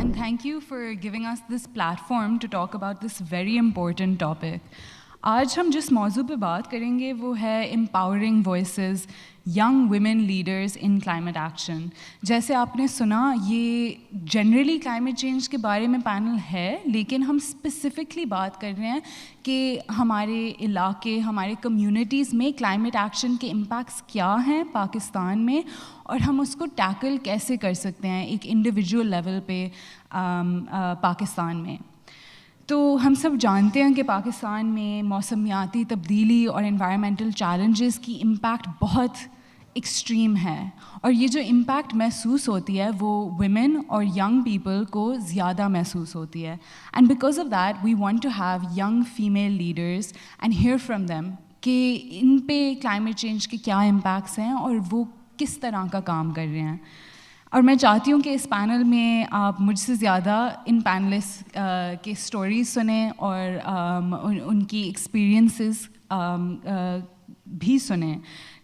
and thank you for giving us this platform to talk about this very important topic. آج ہم جس موضوع پہ بات کریں گے وہ ہے empowering voices young women leaders in climate action. جیسے آپ نے سنا یہ جنرلی کلائمیٹ چینج کے بارے میں پینل ہے, لیکن ہم اسپیسیفکلی بات کر رہے ہیں کہ ہمارے علاقے, ہمارے کمیونٹیز میں کلائمیٹ ایکشن کے امپیکٹس کیا ہیں پاکستان میں, اور ہم اس کو ٹیکل کیسے کر سکتے ہیں ایک انڈیویجول لیول پہ پاکستان میں. تو ہم سب جانتے ہیں کہ پاکستان میں موسمیاتی تبدیلی اور انوائرمنٹل چیلنجز کی امپیکٹ بہت ایکسٹریم ہے, اور یہ جو امپیکٹ محسوس ہوتی ہے وہ ویمن اور ینگ پیپل کو زیادہ محسوس ہوتی ہے. And because of that we want to have young female leaders and hear from them کہ ان پہ کلائمیٹ چینج کے کیا امپیکٹس ہیں اور وہ کس طرح کا کام کر رہے ہیں. اور میں چاہتی ہوں کہ اس پینل میں آپ مجھ سے زیادہ ان پینلسٹ کے اسٹوریز سنیں اور ان کی ایکسپیرئنسز بھی سنیں.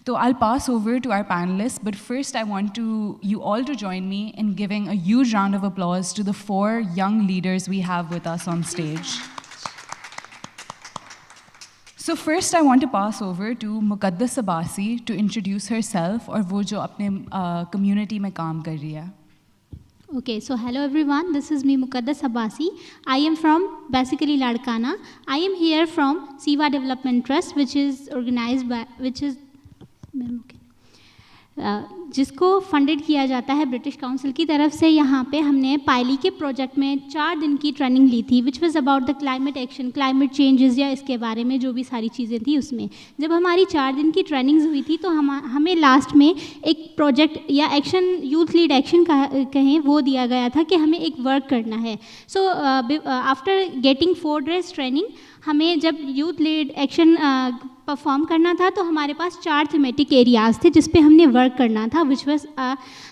تو I'll pass over to our panelists, but first I want you all to join me in giving a huge round of applause to the 4 young leaders we have with us on stage. So first I want to pass over to Muqaddas Abbasi to introduce herself اور وہ جو اپنے community میں کام کر رہی ہے. Okay, so hello everyone, this is me Muqaddas Abbasi. I am from basically Ladkana. I am here from Siva Development Trust which is organized by, جس کو فنڈڈ کیا جاتا ہے برٹش کاؤنسل کی طرف سے. یہاں پہ ہم نے پائلی کے پروجیکٹ میں 4 دن کی ٹریننگ لی تھی which was about the climate action, climate changes یا اس کے بارے میں جو بھی ساری چیزیں تھیں اس میں. جب ہماری 4 دن کی ٹریننگز ہوئی تھی تو ہمیں لاسٹ میں ایک پروجیکٹ یا ایکشن, یوتھ لیڈ ایکشن کہیں, وہ دیا گیا تھا کہ ہمیں ایک ورک کرنا ہے. So after getting 4 days training ہمیں جب یوتھ لیڈ ایکشن پرفارم کرنا تھا تو ہمارے پاس 4 تھیمیٹک ایریاز تھے جس پہ ہم نے ورک کرنا تھا, which was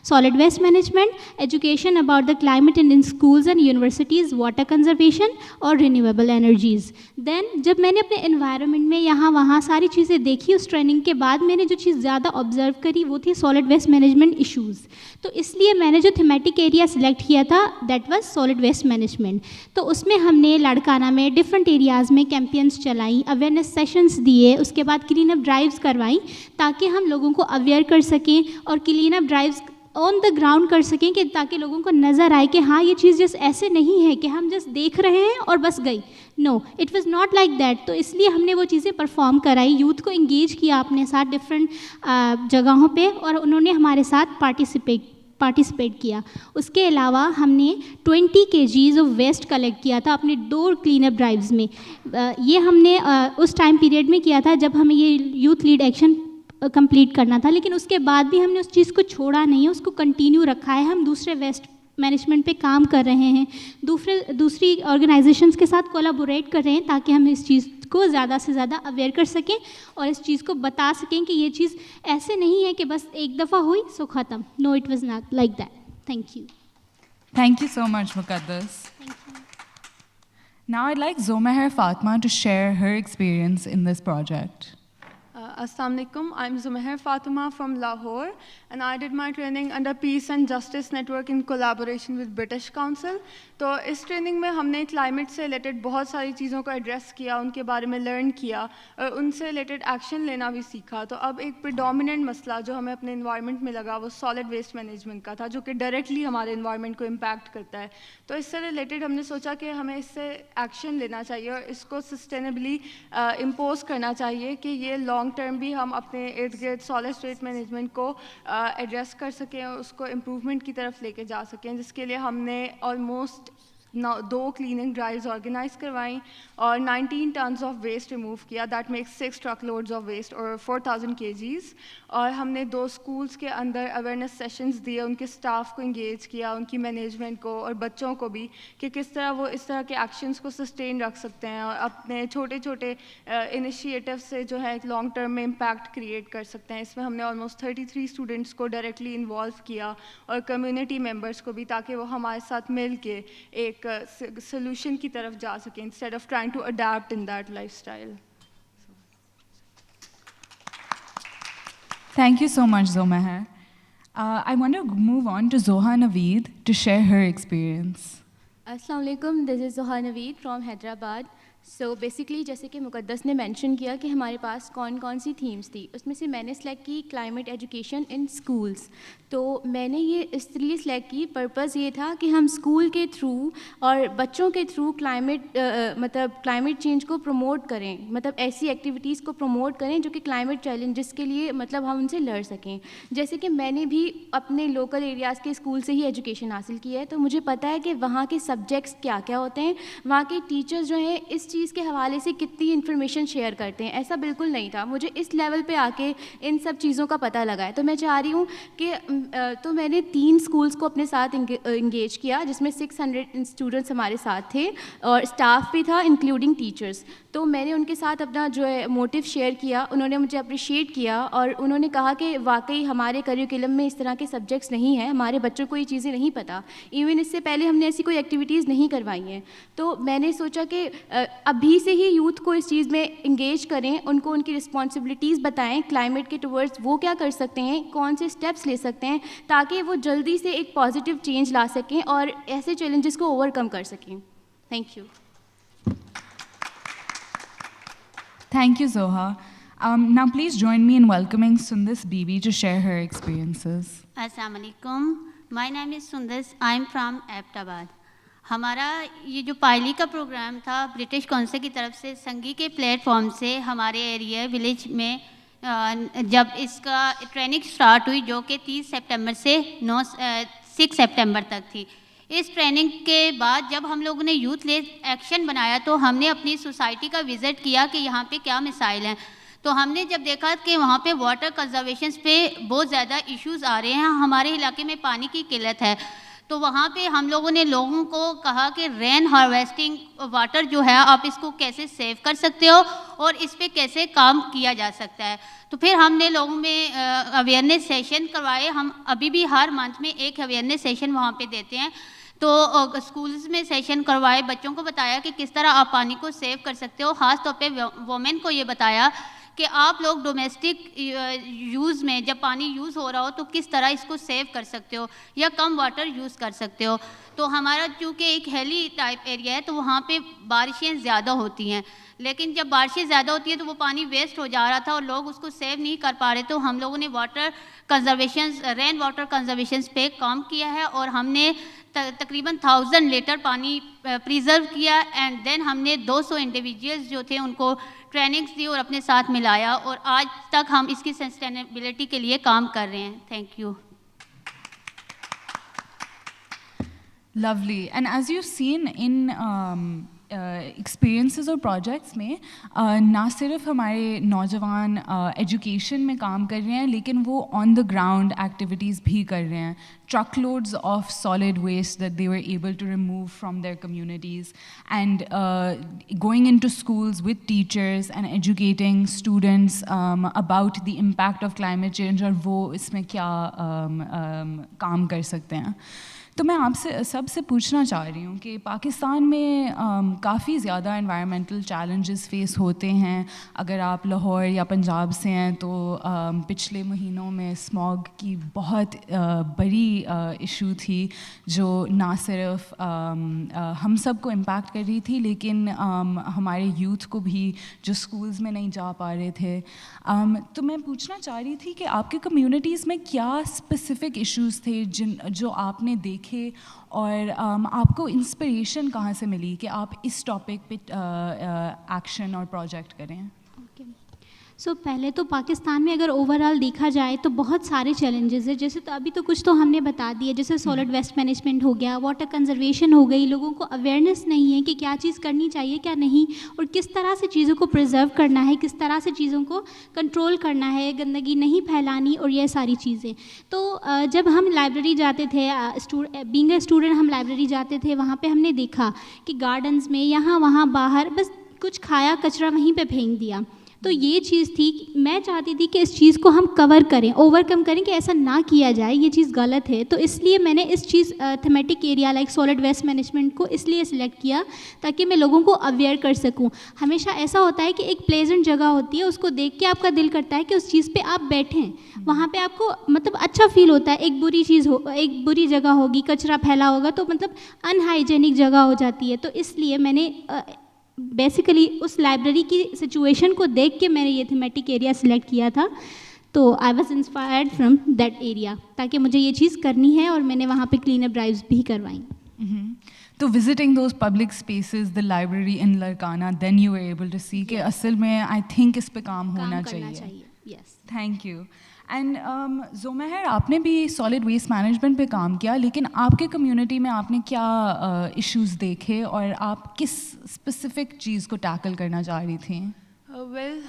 solid waste management, education about the climate in schools and universities, water conservation اور رینیویبل انرجیز. دین جب میں نے اپنے انوائرمنٹ میں یہاں وہاں ساری چیزیں دیکھی اس ٹریننگ کے بعد, میں نے جو چیز زیادہ آبزرو کری وہ تھی سالڈ ویسٹ مینجمنٹ ایشوز. تو اس لیے میں نے جو تھیمیٹک ایریا سلیکٹ کیا تھا that was solid waste management. تو اس میں ہم نے لاڑکانہ میں ڈفرینٹ ایریاز میں کیمپینس چلائیں, اویئرنیس سیشنز دیے, اس کے بعد کلین اپ ڈرائیوز کروائیں تاکہ ہم لوگوں کو اویئر کر سکیں اور clean up drives on the ground کر سکیں, کہ تاکہ لوگوں کو نظر آئے کہ ہاں یہ چیز جس ایسے نہیں ہے کہ ہم جسٹ دیکھ رہے ہیں اور بس گئی. No, it was not like that. تو اس لیے ہم نے وہ چیزیں پرفارم کرائی, یوتھ کو انگیج کیا اپنے ساتھ ڈفرینٹ جگہوں پہ, اور انہوں نے ہمارے ساتھ پارٹیسپیٹ کیا. اس کے علاوہ ہم نے 20 kgs آف ویسٹ کلیکٹ کیا تھا اپنے 2 کلین اپ ڈرائیوز میں. یہ ہم نے اس ٹائم پیریڈ میں کیا تھا جب ہمیں یہ یوتھ لیڈ ایکشن کمپلیٹ کرنا تھا, لیکن اس کے بعد بھی ہم نے اس چیز کو چھوڑا نہیں ہے, اس کو کنٹینیو رکھا ہے. ہم دوسرے ویسٹ مینجمنٹ پہ کام کر رہے ہیں, دوسری آرگنائزیشنس کے ساتھ کولیبوریٹ کر رہے ہیں تاکہ ہم اس چیز کو زیادہ سے زیادہ اویئر کر سکیں اور اس چیز کو بتا سکیں کہ یہ چیز ایسے نہیں ہے کہ بس ایک دفعہ ہوئی سو ختم. No, it was not like that. Thank you. Thank you so much, Muqaddas. Now I'd like Zomaher Fatma to share her experience in this project. Assalamu alaikum. I'm Zomaher Fatma from Lahore, and I did my training under Peace and Justice Network in collaboration with British Council. تو اس training میں ہم نے climate سے related بہت ساری چیزوں کو address کیا, ان کے بارے میں لرن کیا اور ان سے ریلیٹڈ ایکشن لینا بھی سیکھا. تو اب ایک پریڈومیننٹ مسئلہ جو ہمیں اپنے انوائرمنٹ میں لگا وہ سالڈ ویسٹ مینجمنٹ کا تھا, جو کہ ڈائریکٹلی ہمارے انوائرمنٹ کو امپیکٹ کرتا ہے. تو اس سے ریلیٹڈ ہم نے سوچا کہ ہمیں اس سے ایکشن لینا چاہیے اور اس کو سسٹینیبلی امپوز کرنا چاہیے کہ یہ لانگ ٹرم بھی ہم اپنے ارد گرد سالڈ ویسٹ مینجمنٹ کو ایڈریس کر سکیں اور اس کو امپروومنٹ کی طرف لے کے جا سکیں, جس کے لیے ہم نے آلموسٹ 2 کلیننگ ڈرائیوز آرگنائز کروائیں اور 19 ٹنز آف ویسٹ ریموو کیا. That makes 6 truck loads of waste اور 4000 kgs. اور ہم نے 2 اسکولس کے اندر اویئرنیس سیشنز دیے, ان کے اسٹاف کو انگیج کیا, ان کی مینجمنٹ کو اور بچوں کو بھی, کہ کس طرح وہ اس طرح کے ایکشنز کو سسٹین رکھ سکتے ہیں اور اپنے چھوٹے چھوٹے انیشیٹو سے جو ہے لانگ ٹرم میں امپیکٹ کریٹ کر سکتے ہیں. اس میں ہم نے آلموسٹ 33 اسٹوڈنٹس کو ڈائریکٹلی انوالو کیا اور کمیونٹی ممبرس کو بھی, تاکہ وہ ہمارے ساتھ مل کے ایک سولوشن کی طرف جا سکیں instead of trying to adapt in that lifestyle. Thank you so much, Zomaher. I want to move on to Zoha Naveed to share her experience. السلام علیکم، this is Zoha Naveed from Hyderabad. So basically جیسے کہ مقدس نے mention کیا کہ ہمارے پاس کون کون سی تھیمس تھی، اس میں سے میں نے سلیکٹ کی کلائمیٹ ایجوکیشن ان اسکولس. تو میں نے یہ اس لیے سلیکٹ کی، پرپز یہ تھا کہ ہم اسکول کے تھرو اور بچوں کے تھرو کلائمیٹ چینج کو پروموٹ کریں، مطلب ایسی ایکٹیویٹیز کو پروموٹ کریں جو کہ کلائمیٹ چیلنجز کے لیے مطلب ہم ان سے لڑ سکیں. جیسے کہ میں نے بھی اپنے لوکل ایریاز کے اسکول سے ہی ایجوکیشن حاصل کی ہے، تو مجھے پتہ ہے کہ وہاں کے سبجیکٹس کیا کیا ہوتے ہیں، وہاں کے ٹیچرز جو ہیں اس چیز کے حوالے سے کتنی انفارمیشن شیئر کرتے ہیں. ایسا بالکل نہیں تھا، مجھے اس لیول پہ آ کے ان سب چیزوں کا پتہ لگا ہے. تو میں چاہ رہی ہوں کہ تو میں نے 3 اسکولس کو اپنے ساتھ انگیج کیا، جس میں 600 اسٹوڈنٹس ہمارے ساتھ تھے اور اسٹاف بھی تھا انکلوڈنگ ٹیچرس. تو میں نے ان کے ساتھ اپنا جو ہے موٹو شیئر کیا، انہوں نے مجھے اپریشیٹ کیا اور انہوں نے کہا کہ واقعی ہمارے کریکولم میں اس طرح کے سبجیکٹس نہیں ہیں، ہمارے بچوں کو یہ چیزیں نہیں پتہ، ایون اس سے پہلے ہم نے ایسی کوئی ایکٹیویٹیز نہیں کروائی ہیں. تو میں نے سوچا کہ ابھی سے ہی یوتھ کو اس چیز میں انگیج کریں، ان کو ان کی رسپانسبلٹیز بتائیں کلائمیٹ کے ٹورڈز وہ کیا کر سکتے ہیں، کون سے اسٹیپس لے سکتے ہیں تاکہ وہ جلدی سے ایک پازیٹیو چینج لا سکیں اور ایسے چیلنجز کو اوور کم کر سکیں. Thank you. Thank you, Zoha. Now please join me in welcoming Sundis Bibi to share her experiences. السلام علیکم، مائی نیم از سندس، آئی ایم فرام ایبٹ. ہمارا یہ جو پائلی کا پروگرام تھا برٹش کونسل کی طرف سے سنگی کے پلیٹ فارم سے ہمارے ایریا ولیج میں جب اس کا ٹریننگ سٹارٹ ہوئی جو کہ 30 سپٹمبر سے 6 سپٹمبر تک تھی. اس ٹریننگ کے بعد جب ہم لوگوں نے یوتھ لیڈ ایکشن بنایا تو ہم نے اپنی سوسائٹی کا وزٹ کیا کہ یہاں پہ کیا مسائل ہیں. تو ہم نے جب دیکھا کہ وہاں پہ واٹر کنزرویشنس پہ بہت زیادہ ایشوز آ رہے ہیں، ہمارے علاقے میں پانی کی قلت ہے، تو وہاں پہ ہم لوگوں نے لوگوں کو کہا کہ رین ہارویسٹنگ واٹر جو ہے آپ اس کو کیسے سیو کر سکتے ہو اور اس پہ کیسے کام کیا جا سکتا ہے. تو پھر ہم نے لوگوں میں اویئرنیس سیشن کروائے. ہم ابھی بھی ہر منتھ میں ایک اویئرنیس سیشن وہاں پہ دیتے ہیں. تو اسکولز میں سیشن کروائے، بچوں کو بتایا کہ کس طرح آپ پانی کو سیو کر سکتے ہو. خاص طور پہ وومن کو یہ بتایا کہ آپ لوگ ڈومیسٹک یوز میں جب پانی یوز ہو رہا ہو تو کس طرح اس کو سیو کر سکتے ہو یا کم واٹر یوز کر سکتے ہو. تو ہمارا چونکہ ایک ہیلی ٹائپ ایریا ہے تو وہاں پہ بارشیں زیادہ ہوتی ہیں، لیکن جب بارشیں زیادہ ہوتی ہیں تو وہ پانی ویسٹ ہو جا رہا تھا اور لوگ اس کو سیو نہیں کر پا رہے. تو ہم لوگوں نے واٹر کنزرویشنز، رین واٹر کنزرویشنز پہ کام کیا ہے اور ہم نے تقریباً 1000 لیٹر پانی پریزرو کیا. اینڈ دین ہم نے 200 انڈیویجولز جو تھے ان کو ٹریننگز دی اور اپنے ساتھ ملایا اور آج تک ہم اس کی سسٹینیبلٹی کے لیے کام کر رہے ہیں. Thank you. Lovely. And as you've seen in experiences اور پروجیکٹس میں نہ صرف ہمارے نوجوان ایجوکیشن میں کام کر رہے ہیں لیکن وہ آن دا گراؤنڈ ایکٹیویٹیز بھی کر رہے ہیں. Truck loads of solid waste that they were able to remove from their communities and going into schools with teachers and educating students about the impact of climate change اور وہ اس میں کیا کام کر سکتے ہیں. تو میں آپ سے سب سے پوچھنا چاہ رہی ہوں کہ پاکستان میں کافی زیادہ انوائرمنٹل چیلنجز فیس ہوتے ہیں. اگر آپ لاہور یا پنجاب سے ہیں تو پچھلے مہینوں میں اسموگ کی بہت بڑی ایشو تھی جو نہ صرف ہم سب کو امپیکٹ کر رہی تھی لیکن ہمارے یوتھ کو بھی جو اسکولز میں نہیں جا پا رہے تھے. تو میں پوچھنا چاہ رہی تھی کہ آپ کے کمیونٹیز میں کیا اسپیسیفک ایشوز تھے جو آپ نے دیکھے اور آپ کو انسپریشن کہاں سے ملی کہ آپ اس ٹاپک پہ ایکشن اور پروجیکٹ کریں؟ سو پہلے تو پاکستان میں اگر اوور آل دیکھا جائے تو بہت سارے چیلنجز ہیں. جیسے تو ابھی تو کچھ تو ہم نے بتا دیا، جیسے سالڈ ویسٹ مینجمنٹ ہو گیا، واٹر کنزرویشن ہو گئی. لوگوں کو اویئرنیس نہیں ہے کہ کیا چیز کرنی چاہیے کیا نہیں اور کس طرح سے چیزوں کو پرزرو کرنا ہے، کس طرح سے چیزوں کو کنٹرول کرنا ہے، گندگی نہیں پھیلانی اور یہ ساری چیزیں. تو جب ہم لائبریری جاتے تھے، بینگ اے اسٹوڈنٹ ہم لائبریری جاتے تھے، وہاں پہ ہم نے دیکھا کہ گارڈنز میں یہاں وہاں باہر بس کچھ کھایا کچرا وہیں پہ پھینک دیا. تو یہ چیز تھی کہ میں چاہتی تھی کہ اس چیز کو ہم کور کریں, اوور کم کریں, کہ ایسا نہ کیا جائے, یہ چیز غلط ہے. تو اس لیے میں نے اس چیز thematic area like solid waste management کو اس لیے سلیکٹ کیا تاکہ میں لوگوں کو اویئر کر سکوں. ہمیشہ ایسا ہوتا ہے کہ ایک پلیزنٹ جگہ ہوتی ہے, اس کو دیکھ کے آپ کا دل کرتا ہے کہ اس چیز پہ آپ بیٹھیں, وہاں پہ آپ کو مطلب اچھا فیل ہوتا ہے. ایک بری چیز ہو, ایک بری جگہ ہوگی, کچرا پھیلا ہوگا, تو مطلب ان ہائیجینک جگہ ہو جاتی ہے. تو اس لیے میں نے بیسیکلی اس لائبریری کی سچویشن کو دیکھ کے میں نے یہ تھیمیٹک ایریا سلیکٹ کیا تھا. تو I was inspired from that area, تاکہ مجھے یہ چیز کرنی ہے, اور میں نے وہاں پہ کلین اپ ڈرائیوز بھی کروائیں. تو visiting those public spaces, the library in Larkana, then you are able to see کہ اصل میں آئی تھنک اس پہ کام ہونا چاہیے. یس, تھینک یو. اینڈ زمہر, آپ نے بھی سالڈ ویسٹ مینجمنٹ پہ کام کیا, لیکن آپ کے کمیونٹی میں آپ نے کیا ایشوز دیکھے اور آپ کس اسپیسیفک چیز کو ٹیکل کرنا چاہ رہی تھیں؟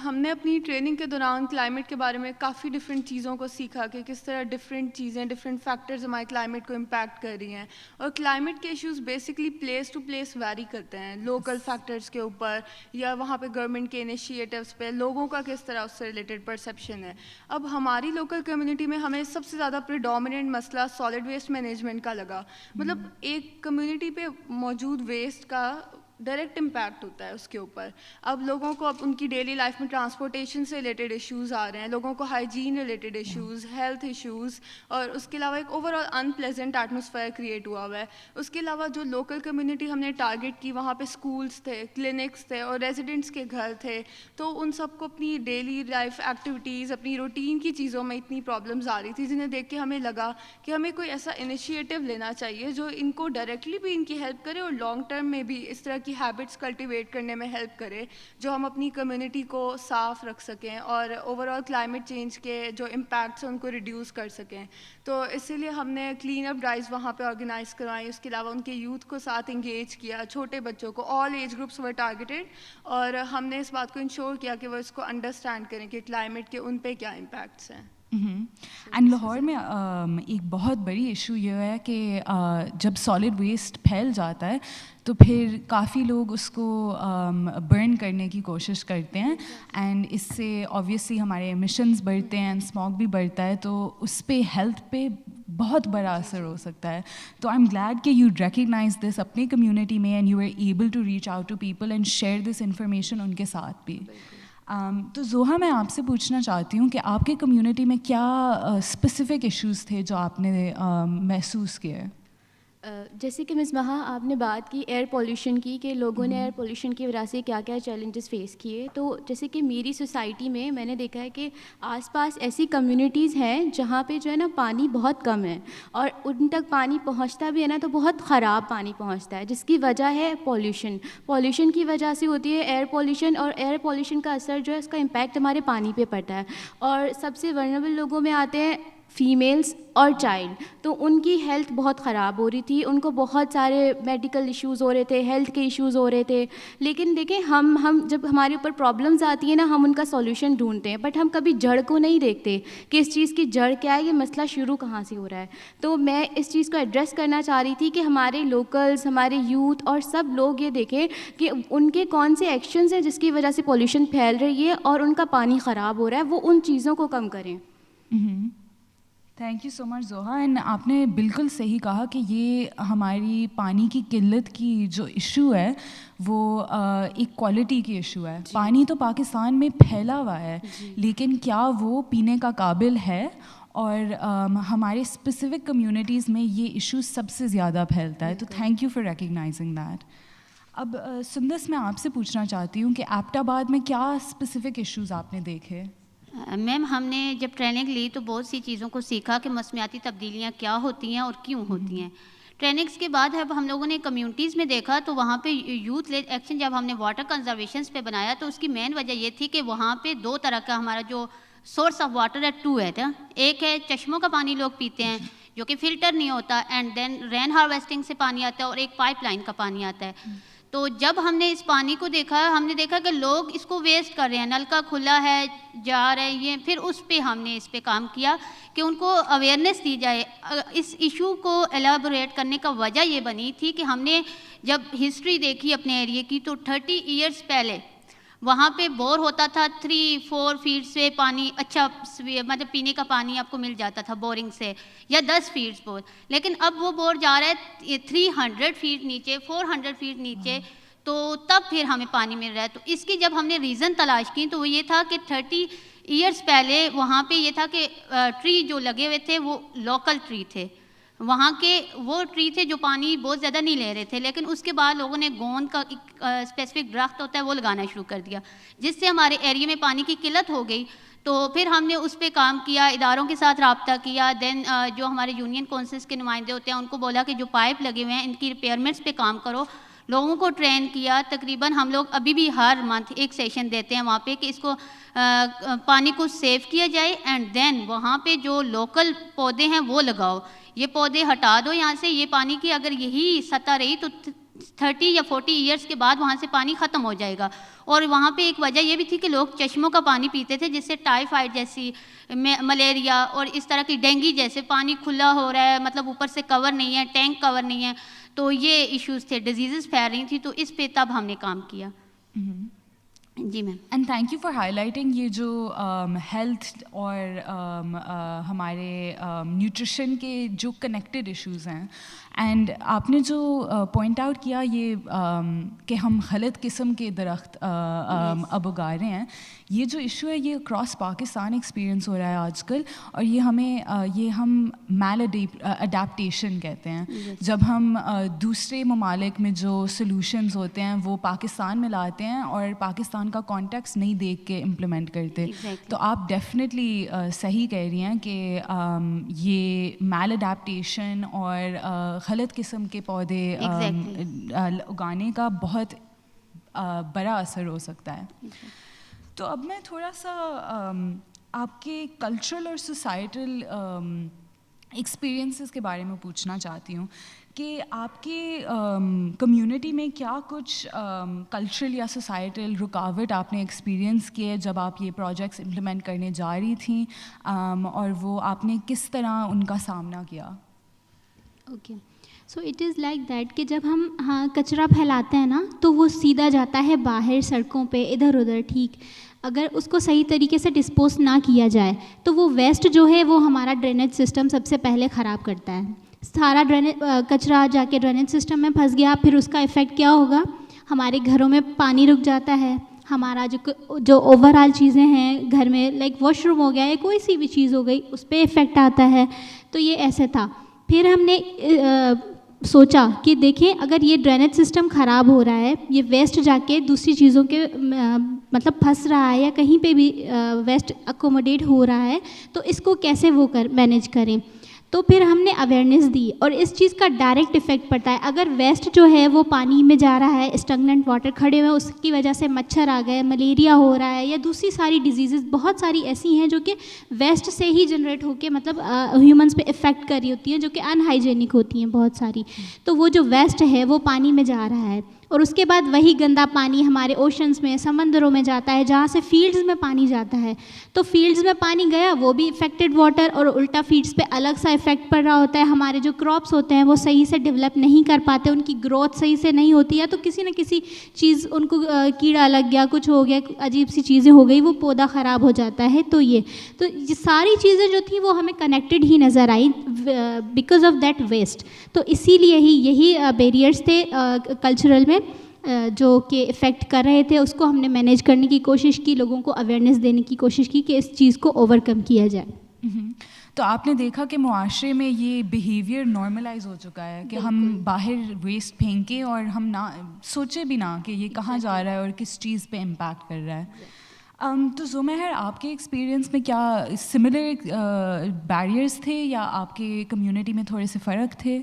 ہم نے اپنی ٹریننگ کے دوران کلائمیٹ کے بارے میں کافی ڈفرینٹ چیزوں کو سیکھا کہ کس طرح ڈفرینٹ چیزیں, ڈفرینٹ فیکٹرز ہمارے کلائمیٹ کو امپیکٹ کر رہی ہیں. اور کلائمیٹ کے issues basically place to place vary کرتے ہیں, لوکل فیکٹرز کے اوپر یا وہاں پہ گورنمنٹ کے انیشیٹوز پہ لوگوں کا کس طرح اس سے ریلیٹڈ پرسیپشن ہے. اب ہماری لوکل کمیونٹی میں ہمیں سب سے زیادہ پریڈومیننٹ مسئلہ سالڈ ویسٹ مینجمنٹ کا لگا. مطلب ایک کمیونٹی پہ موجود ویسٹ کا ڈائریکٹ امپیکٹ ہوتا ہے اس کے اوپر. اب لوگوں کو اب ان کی ڈیلی لائف میں ٹرانسپورٹیشن سے ریلیٹڈ ایشوز آ رہے ہیں, لوگوں کو hygiene related issues, health issues, اور اس کے علاوہ ایک اوور آل ان پلیزنٹ ایٹماسفیئر کریٹ ہوا ہوا ہے. اس کے علاوہ جو لوکل کمیونٹی ہم نے ٹارگیٹ کی, وہاں پہ اسکولس تھے, کلینکس تھے اور ریزیڈنٹس کے گھر تھے, تو ان سب کو اپنی ڈیلی لائف ایکٹیویٹیز, اپنی روٹین کی چیزوں میں اتنی پرابلمز آ رہی تھی, جنہیں دیکھ کے ہمیں لگا کہ ہمیں کوئی ایسا انیشیٹو لینا چاہیے جو ان کو ڈائریکٹلی بھی ان کی ہیلپ کرے اور لانگ ٹرم میں بھی اس طرح کی ہیبٹس کلٹیویٹ کرنے میں ہیلپ کرے, جو ہم اپنی کمیونٹی کو صاف رکھ سکیں اور اوور آل کلائمیٹ چینج کے جو امپیکٹس ہیں ان کو ریڈیوس کر سکیں. تو اسی لیے ہم نے کلین اپ ڈرائیوز وہاں پہ آرگنائز کروائی. اس کے علاوہ ان کے یوتھ کو ساتھ انگیج کیا, چھوٹے بچوں کو, آل ایج گروپس ور ٹارگیٹڈ, اور ہم نے اس بات کو انشور کیا کہ وہ اس کو انڈرسٹینڈ کریں کہ کلائمیٹ کے ان پہ کیا امپیکٹس ہیں. اینڈ لاہور میں ایک بہت بڑی ایشو یہ ہے کہ جب سالڈ ویسٹ پھیل جاتا ہے تو پھر کافی لوگ اس کو برن کرنے کی کوشش کرتے ہیں, اینڈ اس سے آبویسلی ہمارے ایمیشنز بڑھتے ہیں, اسموگ بھی بڑھتا ہے, تو اس پہ ہیلتھ پہ بہت بڑا اثر ہو سکتا ہے. تو آئی ایم گلیڈ کہ یو ریکگنائز دس اپنی کمیونٹی میں, and you are able to reach out to people and share this information ان کے ساتھ بھی. تو زوہا, میں آپ سے پوچھنا چاہتی ہوں کہ آپ کے کمیونٹی میں کیا اسپیسیفک ایشوز تھے جو آپ نے محسوس کیے؟ جیسے کہ مس مہا, آپ نے بات کی ایئر پولیوشن کی, کہ لوگوں نے ایئر پولیوشن کی وجہ سے کیا کیا چیلنجز فیس کیے. تو جیسے کہ میری سوسائٹی میں نے دیکھا ہے کہ آس پاس ایسی کمیونٹیز ہیں جہاں پہ جو ہے نا پانی بہت کم ہے, اور ان تک پانی پہنچتا بھی ہے نا تو بہت خراب پانی پہنچتا ہے, جس کی وجہ ہے پولیوشن کی وجہ سے ہوتی ہے ایئر پولیوشن. اور ایئر پولیوشن کا اثر جو ہے اس کا امپیکٹ ہمارے پانی پہ پڑتا ہے, اور سب سے ورنیبل لوگوں میں آتے ہیں فیمیلز اور چائلڈ. تو ان کی ہیلتھ بہت خراب ہو رہی تھی, ان کو بہت سارے میڈیکل ایشوز ہو رہے تھے, ہیلتھ کے ایشوز ہو رہے تھے. لیکن دیکھیں, ہم جب ہمارے اوپر پرابلمز آتی ہیں نا, ہم ان کا سولوشن ڈھونڈتے ہیں, بٹ ہم کبھی جڑ کو نہیں دیکھتے کہ اس چیز کی جڑ کیا ہے, یہ مسئلہ شروع کہاں سے ہو رہا ہے. تو میں اس چیز کو ایڈریس کرنا چاہ رہی تھی کہ ہمارے لوکلز, ہمارے یوتھ اور سب لوگ یہ دیکھیں کہ ان کے کون سے ایکشنز ہیں جس کی وجہ سے پولیوشن پھیل رہی ہے اور ان کا پانی خراب ہو رہا ہے, وہ ان چیزوں کو کم کریں. Thank you so much Zoha. And آپ نے بالکل صحیح کہا کہ یہ ہماری پانی کی قلت کی جو ایشو ہے وہ ایک کوالٹی کی ایشو ہے. پانی تو پاکستان میں پھیلا ہوا ہے, لیکن کیا وہ پینے کا قابل ہے؟ اور ہمارے اسپیسیفک کمیونٹیز میں یہ ایشو سب سے زیادہ پھیلتا ہے. تو thank you for recognizing that. اب سندس, میں آپ سے پوچھنا چاہتی ہوں کہ ایبٹ آباد میں کیا اسپیسیفک ایشوز آپ نے دیکھے؟ میم, ہم نے جب ٹریننگ لی تو بہت سی چیزوں کو سیکھا کہ موسمیاتی تبدیلیاں کیا ہوتی ہیں اور کیوں ہوتی ہیں. ٹریننگس کے بعد جب ہم لوگوں نے کمیونٹیز میں دیکھا تو وہاں پہ یوتھ لیڈ ایکشن جب ہم نے واٹر کنزرویشنس پہ بنایا تو اس کی مین وجہ یہ تھی کہ وہاں پہ دو طرح کا ہمارا جو سورس آف واٹر ہے, ٹو ہے. ایک ہے چشموں کا پانی لوگ پیتے ہیں جو کہ فلٹر نہیں ہوتا, اینڈ دین رین ہارویسٹنگ سے پانی آتا ہے, اور ایک پائپ لائن کا پانی آتا ہے. تو جب ہم نے اس پانی کو دیکھا, ہم نے دیکھا کہ لوگ اس کو ویسٹ کر رہے ہیں, نل کا کھلا ہے جا رہے ہیں یہ. پھر اس پہ ہم نے اس پہ کام کیا کہ ان کو اویئرنیس دی جائے. اس ایشو کو ایلیبوریٹ کرنے کا وجہ یہ بنی تھی کہ ہم نے جب ہسٹری دیکھی اپنے ایریے کی تو 30 ایئرس پہلے وہاں پہ بور ہوتا تھا 3-4 فیٹ سے پانی اچھا مطلب پینے کا پانی آپ کو مل جاتا تھا بورنگ سے، یا 10 فیٹ بور. لیکن اب وہ بور جا رہا ہے 300 فیٹ نیچے، 400 فیٹ نیچے، تو تب پھر ہمیں پانی مل رہا ہے. تو اس کی جب ہم نے ریزن تلاش کی تو وہ یہ تھا کہ 30 ایئرس پہلے وہاں پہ یہ تھا کہ ٹری جو لگے ہوئے تھے وہ لوکل ٹری تھے، وہاں کے وہ ٹری تھے جو پانی بہت زیادہ نہیں لے رہے تھے. لیکن اس کے بعد لوگوں نے گوند کا ایک اسپیسیفک درخت ہوتا ہے وہ لگانا شروع کر دیا، جس سے ہمارے ایریے میں پانی کی قلت ہو گئی. تو پھر ہم نے اس پہ کام کیا، اداروں کے ساتھ رابطہ کیا. دین جو ہمارے یونین کونسلس کے نمائندے ہوتے ہیں ان کو بولا کہ جو پائپ لگے ہوئے ہیں ان کی ریپیئرمنٹس پہ کام کرو. لوگوں کو ٹرین کیا. تقریباً ہم لوگ ابھی بھی ہر منتھ ایک سیشن دیتے ہیں وہاں پہ کہ اس کو پانی کو سیو کیا جائے، اینڈ دین وہاں پہ جو لوکل پودے ہیں وہ لگاؤ. یہ پودے ہٹا دو یہاں سے. یہ پانی کی اگر یہی سطح رہی تو 30 یا 40 ایئرس کے بعد وہاں سے پانی ختم ہو جائے گا. اور وہاں پہ ایک وجہ یہ بھی تھی کہ لوگ چشموں کا پانی پیتے تھے، جس سے ٹائیفائڈ جیسی ملیریا اور اس طرح کی ڈینگی جیسے پانی کھلا ہو رہا ہے، مطلب اوپر سے کور نہیں ہے، ٹینک کور نہیں ہے، تو یہ ایشوز تھے، ڈیزیزز پھیل رہی تھیں. تو اس پہ تب ہم نے کام کیا. جی ma'am. And thank you for highlighting یہ جو ہیلتھ اور ہمارے نیوٹریشن کے جو کنیکٹڈ ایشوز ہیں. اینڈ آپ نے جو پوائنٹ آؤٹ کیا یہ کہ ہم غلط قسم کے درخت اب اگا رہے ہیں، یہ جو ایشو ہے یہ اکراس پاکستان ایکسپیرئنس ہو رہا ہے آج کل. اور یہ ہم میل اڈیپٹیشن کہتے ہیں. جب ہم دوسرے ممالک میں جو سلوشنز ہوتے ہیں وہ پاکستان میں لاتے ہیں اور پاکستان کا کانٹیکس نہیں دیکھ کے امپلیمنٹ کرتے. تو آپ ڈیفینیٹلی صحیح کہہ رہی ہیں کہ یہ میل اڈیپٹیشن اور غلط قسم کے پودے اگانے کا بہت بڑا اثر ہو سکتا ہے. تو اب میں تھوڑا سا آپ کے کلچرل اور سوسائٹل ایکسپیرئنسز کے بارے میں پوچھنا چاہتی ہوں کہ آپ کے کمیونٹی میں کیا کچھ کلچرل یا سوسائٹل رکاوٹ آپ نے ایکسپیرئنس کیے جب آپ یہ پروجیکٹس امپلیمنٹ کرنے جا رہی تھیں، اور وہ آپ نے کس طرح ان کا سامنا کیا؟ Okay, so it is like that کہ جب ہم کچرا پھیلاتے ہیں نا تو وہ سیدھا جاتا ہے باہر سڑکوں پہ ادھر ادھر. ٹھیک، اگر اس کو صحیح طریقے سے ڈسپوز نہ کیا جائے تو وہ ویسٹ جو ہے وہ ہمارا ڈرینیج سسٹم سب سے پہلے خراب کرتا ہے. سارا کچرا جا کے ڈرینیج سسٹم میں پھنس گیا، پھر اس کا ایفیکٹ کیا ہوگا؟ ہمارے گھروں میں پانی رک جاتا ہے. ہمارا جو اوور آل چیزیں ہیں گھر میں، لائک واش روم ہو گیا یا کوئی سی بھی چیز ہو گئی، اس پہ افیکٹ آتا ہے. تو یہ ایسے تھا. پھر ہم نے سوچا کہ دیکھیں اگر یہ ڈرینیج سسٹم خراب ہو رہا ہے، یہ ویسٹ جا کے دوسری چیزوں کے مطلب پھنس رہا ہے یا کہیں پہ بھی ویسٹ اکوموڈیٹ ہو رہا ہے، تو اس کو کیسے وہ مینیج کریں. تو پھر ہم نے اویئرنیس دی، اور اس چیز کا ڈائریکٹ افیکٹ پڑتا ہے. اگر ویسٹ جو ہے وہ پانی میں جا رہا ہے، اسٹگننٹ واٹر کھڑے ہوئے، اس کی وجہ سے مچھر آ گئے، ملیریا ہو رہا ہے، یا دوسری ساری ڈیزیزز بہت ساری ایسی ہیں جو کہ ویسٹ سے ہی جنریٹ ہو کے مطلب ہیومنس پہ افیکٹ کر رہی ہوتی ہیں، جو کہ ان ہائیجینک ہوتی ہیں بہت ساری. تو وہ جو ویسٹ ہے وہ پانی میں جا رہا ہے، اور اس کے بعد وہی گندا پانی ہمارے اوشنس میں، سمندروں میں جاتا ہے، جہاں سے فیلڈز میں پانی جاتا ہے. تو فیلڈز میں پانی گیا، وہ بھی افیکٹڈ واٹر، اور الٹا فیلڈز پہ الگ سا افیکٹ پڑ رہا ہوتا ہے. ہمارے جو کراپس ہوتے ہیں وہ صحیح سے ڈیولپ نہیں کر پاتے، ان کی گروتھ صحیح سے نہیں ہوتی ہے، تو کسی نہ کسی چیز ان کو کیڑا لگ گیا، کچھ ہو گیا، عجیب سی چیزیں ہو گئی، وہ پودا خراب ہو جاتا ہے. تو یہ ساری چیزیں جو تھیں وہ ہمیں کنیکٹڈ ہی نظر آئیں بیکاز آف دیٹ ویسٹ. تو اسی لیے ہی یہی بیریئرس تھے کلچرل میں جو کہ افیکٹ کر رہے تھے. اس کو ہم نے مینیج کرنے کی کوشش کی، لوگوں کو اویئرنیس دینے کی کوشش کی کہ اس چیز کو اوور کم کیا جائے. تو آپ نے دیکھا کہ معاشرے میں یہ بیہیویئر نارملائز ہو چکا ہے کہ ہم باہر ویسٹ پھینکیں اور ہم نہ سوچے بھی نہ کہ یہ کہاں جا رہا ہے اور کس چیز پہ امپیکٹ کر رہا ہے. تو زمہر، آپ کے ایکسپیرئنس میں کیا سملر بیریئرس تھے یا آپ کے کمیونٹی میں تھوڑے سے فرق تھے؟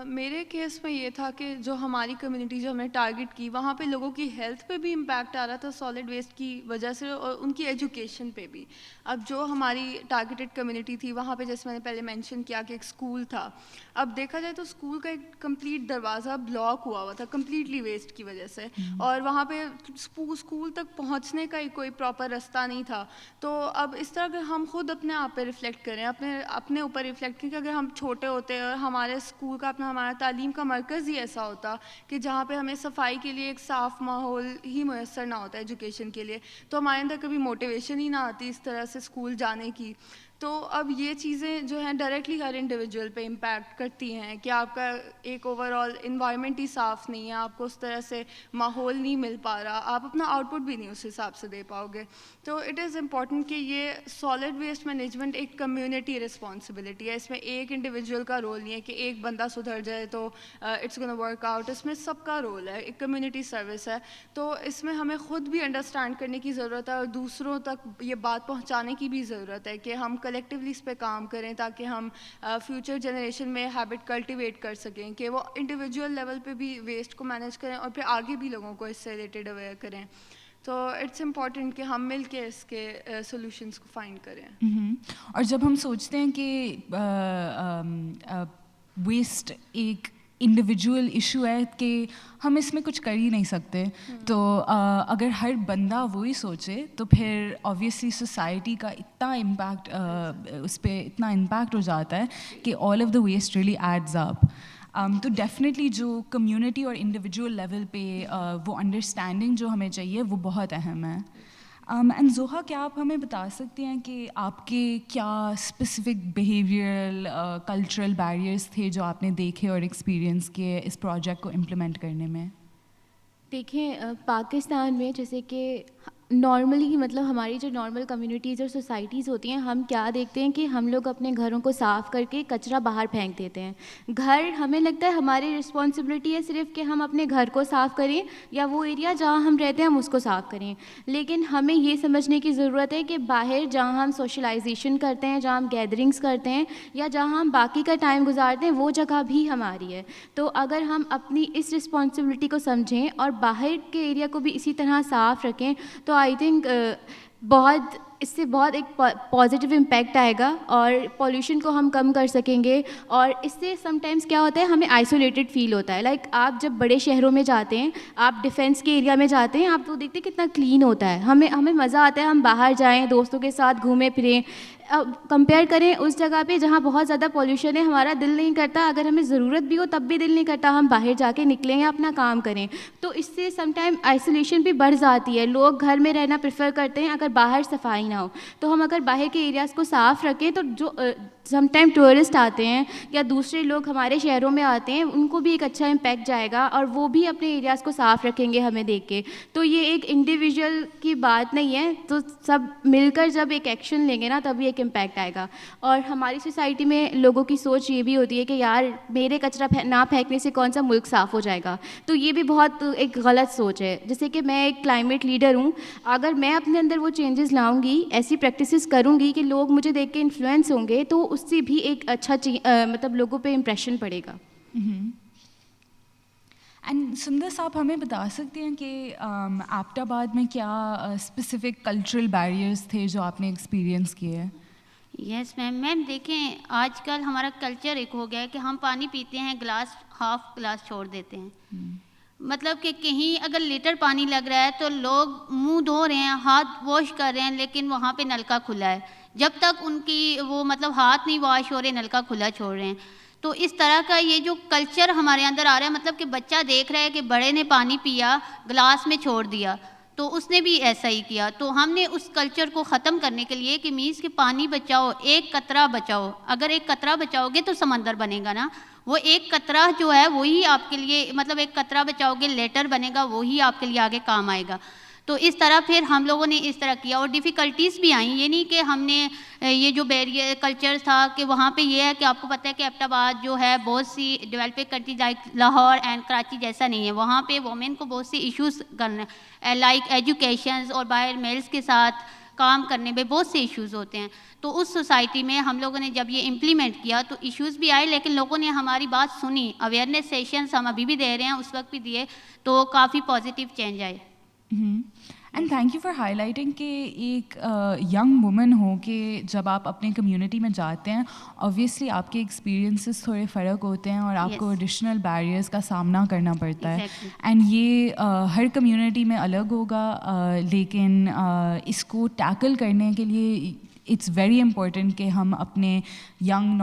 میرے کیس میں یہ تھا کہ جو ہماری کمیونٹی جو ہم نے ٹارگٹ کی، وہاں پہ لوگوں کی ہیلتھ پہ بھی امپیکٹ آ رہا تھا سالڈ ویسٹ کی وجہ سے، اور ان کی ایجوکیشن پہ بھی. اب جو ہماری ٹارگیٹڈ کمیونٹی تھی وہاں پہ جیسے میں نے پہلے مینشن کیا کہ ایک اسکول تھا. اب دیکھا جائے تو اسکول کا ایک کمپلیٹ دروازہ بلاک ہوا تھا کمپلیٹلی ویسٹ کی وجہ سے، اور وہاں پہ اسکول تک پہنچنے کا کوئی پراپر راستہ نہیں تھا. تو اب اس طرح اگر ہم خود اپنے آپ پہ ریفلیکٹ کریں، اپنے اوپر ریفلیکٹ کریں کہ اگر ہم چھوٹے ہوتے اور ہمارے اسکول کا کا اپنا ہمارا تعلیم کا مرکز ہی ایسا ہوتا کہ جہاں پہ ہمیں صفائی کے لیے ایک صاف ماحول ہی میسر نہ ہوتا ایجوکیشن کے لیے, تو ہمارے اندر کبھی موٹیویشن ہی نہ آتی اس طرح سے اسکول جانے کی. تو اب یہ چیزیں جو ہیں ڈائریکٹلی ہر انڈیویجول پہ امپیکٹ کرتی ہیں کہ آپ کا ایک اوور آل انوائرمنٹ ہی صاف نہیں ہے, آپ کو اس طرح سے ماحول نہیں مل پا رہا, آپ اپنا آؤٹ پٹ بھی نہیں اس حساب سے دے پاؤ گے. تو اٹ از امپورٹنٹ کہ یہ سالڈ ویسٹ مینجمنٹ ایک کمیونٹی رسپانسبلٹی ہے, اس میں ایک انڈیویجول کا رول نہیں ہے کہ ایک بندہ سدھر جائے تو اٹس گونا ورک آؤٹ, اس میں سب کا رول ہے, ایک کمیونٹی سروس ہے. تو اس میں ہمیں خود بھی انڈرسٹینڈ کرنے کی ضرورت ہے اور دوسروں تک یہ بات پہنچانے کی بھی ضرورت ہے کہ ہم کلیکٹیولی اس پہ کام کریں تاکہ ہم فیوچر جنریشن میں ہیبٹ کلٹیویٹ کر سکیں کہ وہ انڈیویجول لیول پہ بھی ویسٹ کو مینیج کریں اور پھر آگے بھی لوگوں کو اس سے ریلیٹڈ اویئر کریں. تو اٹس امپورٹنٹ کہ ہم مل کے اس کے سولوشنس کو فائنڈ کریں. اور جب ہم سوچتے ہیں کہ ویسٹ ایک انڈیویجول ایشو ہے کہ ہم اس میں کچھ کر ہی نہیں سکتے, تو اگر ہر بندہ وہی سوچے تو پھر آبویسلی سوسائٹی کا اتنا امپیکٹ اس پہ اتنا امپیکٹ ہو جاتا ہے کہ all of the waste really adds up. تو ڈیفینیٹلی جو کمیونٹی اور انڈیویجول لیول پہ وہ انڈرسٹینڈنگ جو ہمیں چاہیے وہ بہت اہم ہے. اینڈ زوہا, کیا آپ ہمیں بتا سکتے ہیں کہ آپ کے کیا اسپیسیفک بیہیویئرل کلچرل بیریئرس تھے جو آپ نے دیکھے اور ایکسپیرئنس کیے اس پروجیکٹ کو امپلیمنٹ کرنے میں؟ دیکھیں پاکستان میں جیسے کہ نارملی مطلب ہماری جو نارمل کمیونٹیز اور سوسائٹیز ہوتی ہیں, ہم کیا دیکھتے ہیں کہ ہم لوگ اپنے گھروں کو صاف کر کے کچرا باہر پھینک دیتے ہیں. گھر ہمیں لگتا ہے ہماری رسپانسبلٹی ہے صرف کہ ہم اپنے گھر کو صاف کریں یا وہ ایریا جہاں ہم رہتے ہیں ہم اس کو صاف کریں, لیکن ہمیں یہ سمجھنے کی ضرورت ہے کہ باہر جہاں ہم سوشلائزیشن کرتے ہیں, جہاں ہم گیدرنگس کرتے ہیں یا جہاں ہم باقی کا ٹائم گزارتے ہیں وہ جگہ بھی ہماری ہے. تو اگر ہم اپنی اس رسپانسبلٹی کو سمجھیں اور باہر کے ایریا کو بھی اسی طرح صاف رکھیں تو آئی تھنک بہت اس سے بہت ایک پازیٹیو امپیکٹ آئے گا اور پولیوشن کو ہم کم کر سکیں گے. اور اس سے سم ٹائمس کیا ہوتا ہے, ہمیں آئسولیٹڈ فیل ہوتا ہے. لائک آپ جب بڑے شہروں میں جاتے ہیں, آپ ڈیفینس کے ایریا میں جاتے ہیں, آپ تو دیکھتے ہیں کتنا کلین ہوتا ہے, ہمیں مزہ آتا ہے ہم باہر جائیں, دوستوں کے ساتھ گھومیں پھریں. کمپیئر کریں اس جگہ پہ جہاں بہت زیادہ پولیوشن ہے, ہمارا دل نہیں کرتا, اگر ہمیں ضرورت بھی ہو تب بھی دل نہیں کرتا ہم باہر جا کے نکلیں یا اپنا کام کریں. تو اس سے سم ٹائم آئسولیشن بھی بڑھ جاتی ہے, لوگ گھر میں رہنا پریفر کرتے ہیں اگر باہر صفائی نہ ہو. تو ہم اگر باہر کے ایریاز کو صاف رکھیں تو جو سم ٹائم ٹورسٹ آتے ہیں یا دوسرے لوگ ہمارے شہروں میں آتے ہیں ان کو بھی ایک اچھا امپیکٹ جائے گا اور وہ بھی اپنے ایریاز کو صاف رکھیں گے ہمیں دیکھ کے. تو یہ ایک انڈیویجول کی بات نہیں ہے, تو سب مل کر جب ایک ایکشن لیں گے نا تبھی ایک امپیکٹ آئے گا. اور ہماری سوسائٹی میں لوگوں کی سوچ یہ بھی ہوتی ہے کہ یار میرے کچرا نہ پھینکنے سے کون سا ملک صاف ہو جائے گا. تو یہ بھی بہت ایک غلط سوچ ہے. جیسے کہ میں ایک کلائمیٹ لیڈر ہوں, اگر میں اپنے اندر وہ چینجز لاؤں گی, ایسی پریکٹسز کروں گی کہ لوگ مجھے دیکھ کے انفلوئنس ہوں گے, تو اس سے بھی ایک اچھا مطلب لوگوں پہ امپریشن پڑے گا. اینڈ سندر صاحب, ہمیں بتا سکتے ہیں کہ ایبٹ آباد میں کیا اسپیسیفک کلچرل بیریئرس تھے جو آپ نے ایکسپیرئنس کیے ہیں؟ یس میم دیکھیں آج کل ہمارا کلچر ایک ہو گیا ہے کہ ہم پانی پیتے ہیں گلاس ہاف گلاس چھوڑ دیتے ہیں. مطلب کہ کہیں اگر لیٹر پانی لگ رہا ہے تو لوگ منہ دھو رہے ہیں, ہاتھ واش کر رہے ہیں, لیکن وہاں پہ نلکا کھلا ہے. جب تک ان کی وہ مطلب ہاتھ نہیں واش ہو رہے نلکا کھلا چھوڑ رہے ہیں. تو اس طرح کا یہ جو کلچر ہمارے اندر آ رہا ہے, مطلب کہ بچہ دیکھ رہا ہے کہ بڑے نے پانی پیا گلاس میں چھوڑ دیا تو اس نے بھی ایسا ہی کیا. تو ہم نے اس کلچر کو ختم کرنے کے لیے کہ مینس کہ پانی بچاؤ, ایک قطرہ بچاؤ. اگر ایک قطرہ بچاؤ گے تو سمندر بنے گا نا. وہ ایک قطرہ جو ہے وہی آپ کے لیے, مطلب ایک قطرہ بچاؤ گے لیٹر بنے گا, وہی آپ کے لیے آگے کام آئے گا. تو اس طرح پھر ہم لوگوں نے اس طرح کیا اور ڈیفیکلٹیز بھی آئیں. یہ نہیں کہ ہم نے یہ جو بیریئر کلچر تھا کہ وہاں پہ یہ ہے کہ آپ کو پتہ ہے کہ ایبٹ آباد جو ہے بہت سی developing countries like Lahore and Karachi جیسا نہیں ہے. وہاں پہ وومن کو بہت سی ایشوز کرنا لائک ایجوکیشنز اور باہر میلز کے ساتھ کام کرنے میں بہت سے ایشوز ہوتے ہیں. تو اس سوسائٹی میں ہم لوگوں نے جب یہ امپلیمنٹ کیا تو ایشوز بھی آئے, لیکن لوگوں نے ہماری بات سنی. اویئرنیس سیشنز ہم ابھی بھی دے رہے ہیں, اس وقت بھی دیے, تو کافی پازیٹیو چینج آئے. And thank you for high lighting کہ ایک ینگ وومن ہو کہ جب آپ اپنے کمیونٹی میں جاتے ہیں اوبویسلی آپ کے ایکسپیرینسز تھوڑے فرق ہوتے ہیں اور آپ کو ایڈیشنل بیریئرس کا سامنا کرنا پڑتا ہے. اینڈ یہ ہر کمیونٹی میں الگ ہوگا, لیکن اس کو ٹیکل کرنے کے لیے it's very important کہ ہم اپنے ینگ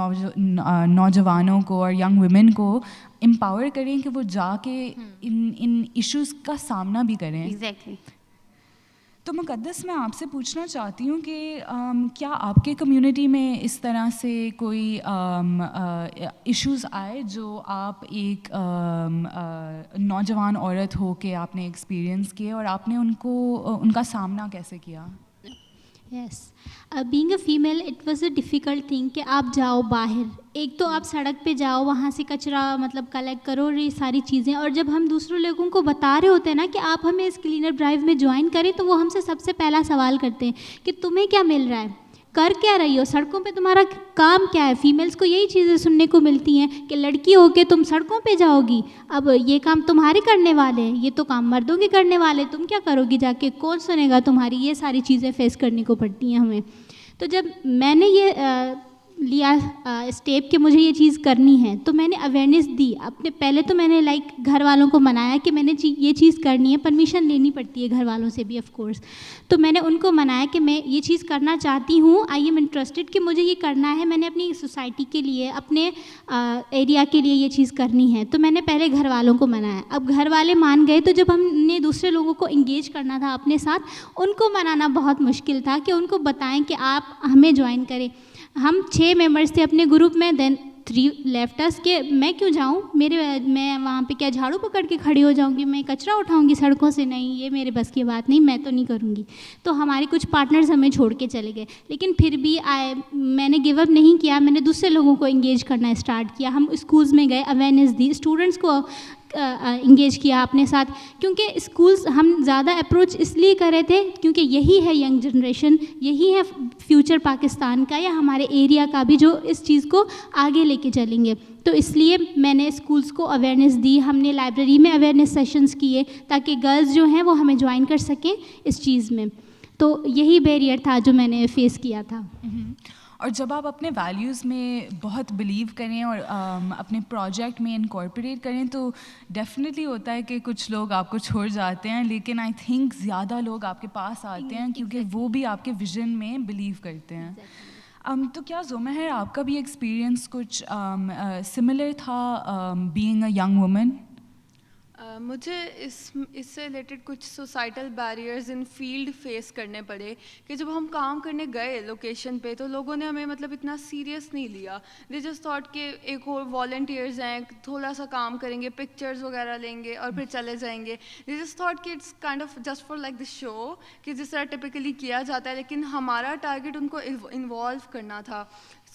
نوجوانوں کو اور ینگ ویمن کو امپاور کریں کہ وہ جا کے ان ایشوز کا سامنا بھی کریں. ایگزیکٹلی. تو مقدس میں آپ سے پوچھنا چاہتی ہوں کہ کیا آپ کے کمیونٹی میں اس طرح سے کوئی ایشوز آئے جو آپ ایک نوجوان عورت ہو کے آپ نے ایکسپیرئنس کیے اور آپ نے ان کا سامنا کیسے کیا؟ Yes, being a female it was a difficult thing کہ آپ جاؤ باہر, ایک تو آپ سڑک پہ جاؤ, وہاں سے کچرا مطلب کلیکٹ کرو اور یہ ساری چیزیں, اور جب ہم دوسرے لوگوں کو بتا رہے ہوتے ہیں نا کہ آپ ہمیں اس کلینر ڈرائیو میں جوائن کریں, تو وہ ہم سے سب سے پہلا سوال کرتے ہیں کہ تمہیں کیا مل رہا ہے, کر کیا رہی ہو, سڑکوں پہ تمہارا کام کیا ہے. فیمیلس کو یہی چیزیں سننے کو ملتی ہیں کہ لڑکی ہو کے تم سڑکوں پہ جاؤ گی, اب یہ کام تمہارے کرنے والے ہیں, یہ تو کام مردوں کے کرنے والے, تم کیا کرو گی جا کے, کون سنے گا تمہاری. یہ ساری چیزیں فیس کرنے کو پڑتی ہیں ہمیں. تو جب میں نے یہ لیا اسٹیپ کہ مجھے یہ چیز کرنی ہے, تو میں نے اویئرنیس دی اپنے. پہلے تو میں نے گھر والوں کو منایا کہ میں نے یہ چیز کرنی ہے, پرمیشن لینی پڑتی ہے گھر والوں سے بھی آف کورس. تو میں نے ان کو منایا کہ میں یہ چیز کرنا چاہتی ہوں, آئی ایم انٹرسٹڈ کہ مجھے یہ کرنا ہے, میں نے اپنی سوسائٹی کے لیے, اپنے ایریا کے لیے یہ چیز کرنی ہے. تو میں نے پہلے گھر والوں کو منایا. اب گھر والے مان گئے, تو جب ہم نے دوسرے لوگوں کو انگیج کرنا تھا اپنے ساتھ, ان کو منانا بہت مشکل تھا کہ ان کو بتائیں کہ آپ ہمیں جوائن کریں. ہم 6 ممبرس تھے اپنے گروپ میں, دین 3 لیفٹ اس کہ میں کیوں جاؤں, میں وہاں پہ کیا جھاڑو پکڑ کے کھڑی ہو جاؤں گی, میں کچرا اٹھاؤں گی سڑکوں سے, نہیں, یہ میرے بس کی بات نہیں, میں تو نہیں کروں گی. تو ہمارے کچھ پارٹنرز ہمیں چھوڑ کے چلے گئے, لیکن پھر بھی میں نے گیو اپ نہیں کیا, میں نے دوسرے لوگوں کو انگیج کرنا اسٹارٹ کیا. ہم اسکولز میں گئے, اویئرنیس دی, اسٹوڈنٹس کو انگیج کیا اپنے ساتھ, کیونکہ اسکولز ہم زیادہ اپروچ اس لیے کر رہے تھے کیونکہ یہی ہے ینگ جنریشن, یہی ہے فیوچر پاکستان کا یا ہمارے ایریا کا بھی, جو اس چیز کو آگے لے کے چلیں گے. تو اس لیے میں نے اسکولس کو اویئرنیس دی, ہم نے لائبریری میں اویئرنیس سیشنز کیے تاکہ گرلز جو ہیں وہ ہمیں جوائن کر سکیں اس چیز میں. تو یہی بیریئر تھا جو میں نے فیس کیا تھا. اور جب آپ اپنے ویلیوز میں بہت بلیو کریں اور اپنے پروجیکٹ میں انکارپوریٹ کریں, تو ڈیفینیٹلی ہوتا ہے کہ کچھ لوگ آپ کو چھوڑ جاتے ہیں, لیکن آئی تھنک زیادہ لوگ آپ کے پاس آتے ہیں کیونکہ وہ بھی آپ کے ویژن میں بلیو کرتے ہیں. تو کیا زمہر آپ کا بھی ایکسپیرئنس کچھ سملر تھا بینگ اے ینگ وومن؟ مجھے اس سے ریلیٹڈ کچھ societal barriers in field face کرنے پڑے کہ جب ہم کام کرنے گئے لوکیشن پہ, تو لوگوں نے ہمیں مطلب اتنا سیریس نہیں لیا. دے جسٹ تھاٹ کہ ایک اور والنٹیئرز ہیں, تھوڑا سا کام کریں گے, پکچرز وغیرہ لیں گے اور پھر چلے جائیں گے. دے جسٹ تھاٹ کہ it's kind of just for like the show, کہ جس طرح ٹپکلی کیا جاتا ہے, لیکن ہمارا ٹارگیٹ ان کو انوالو کرنا تھا.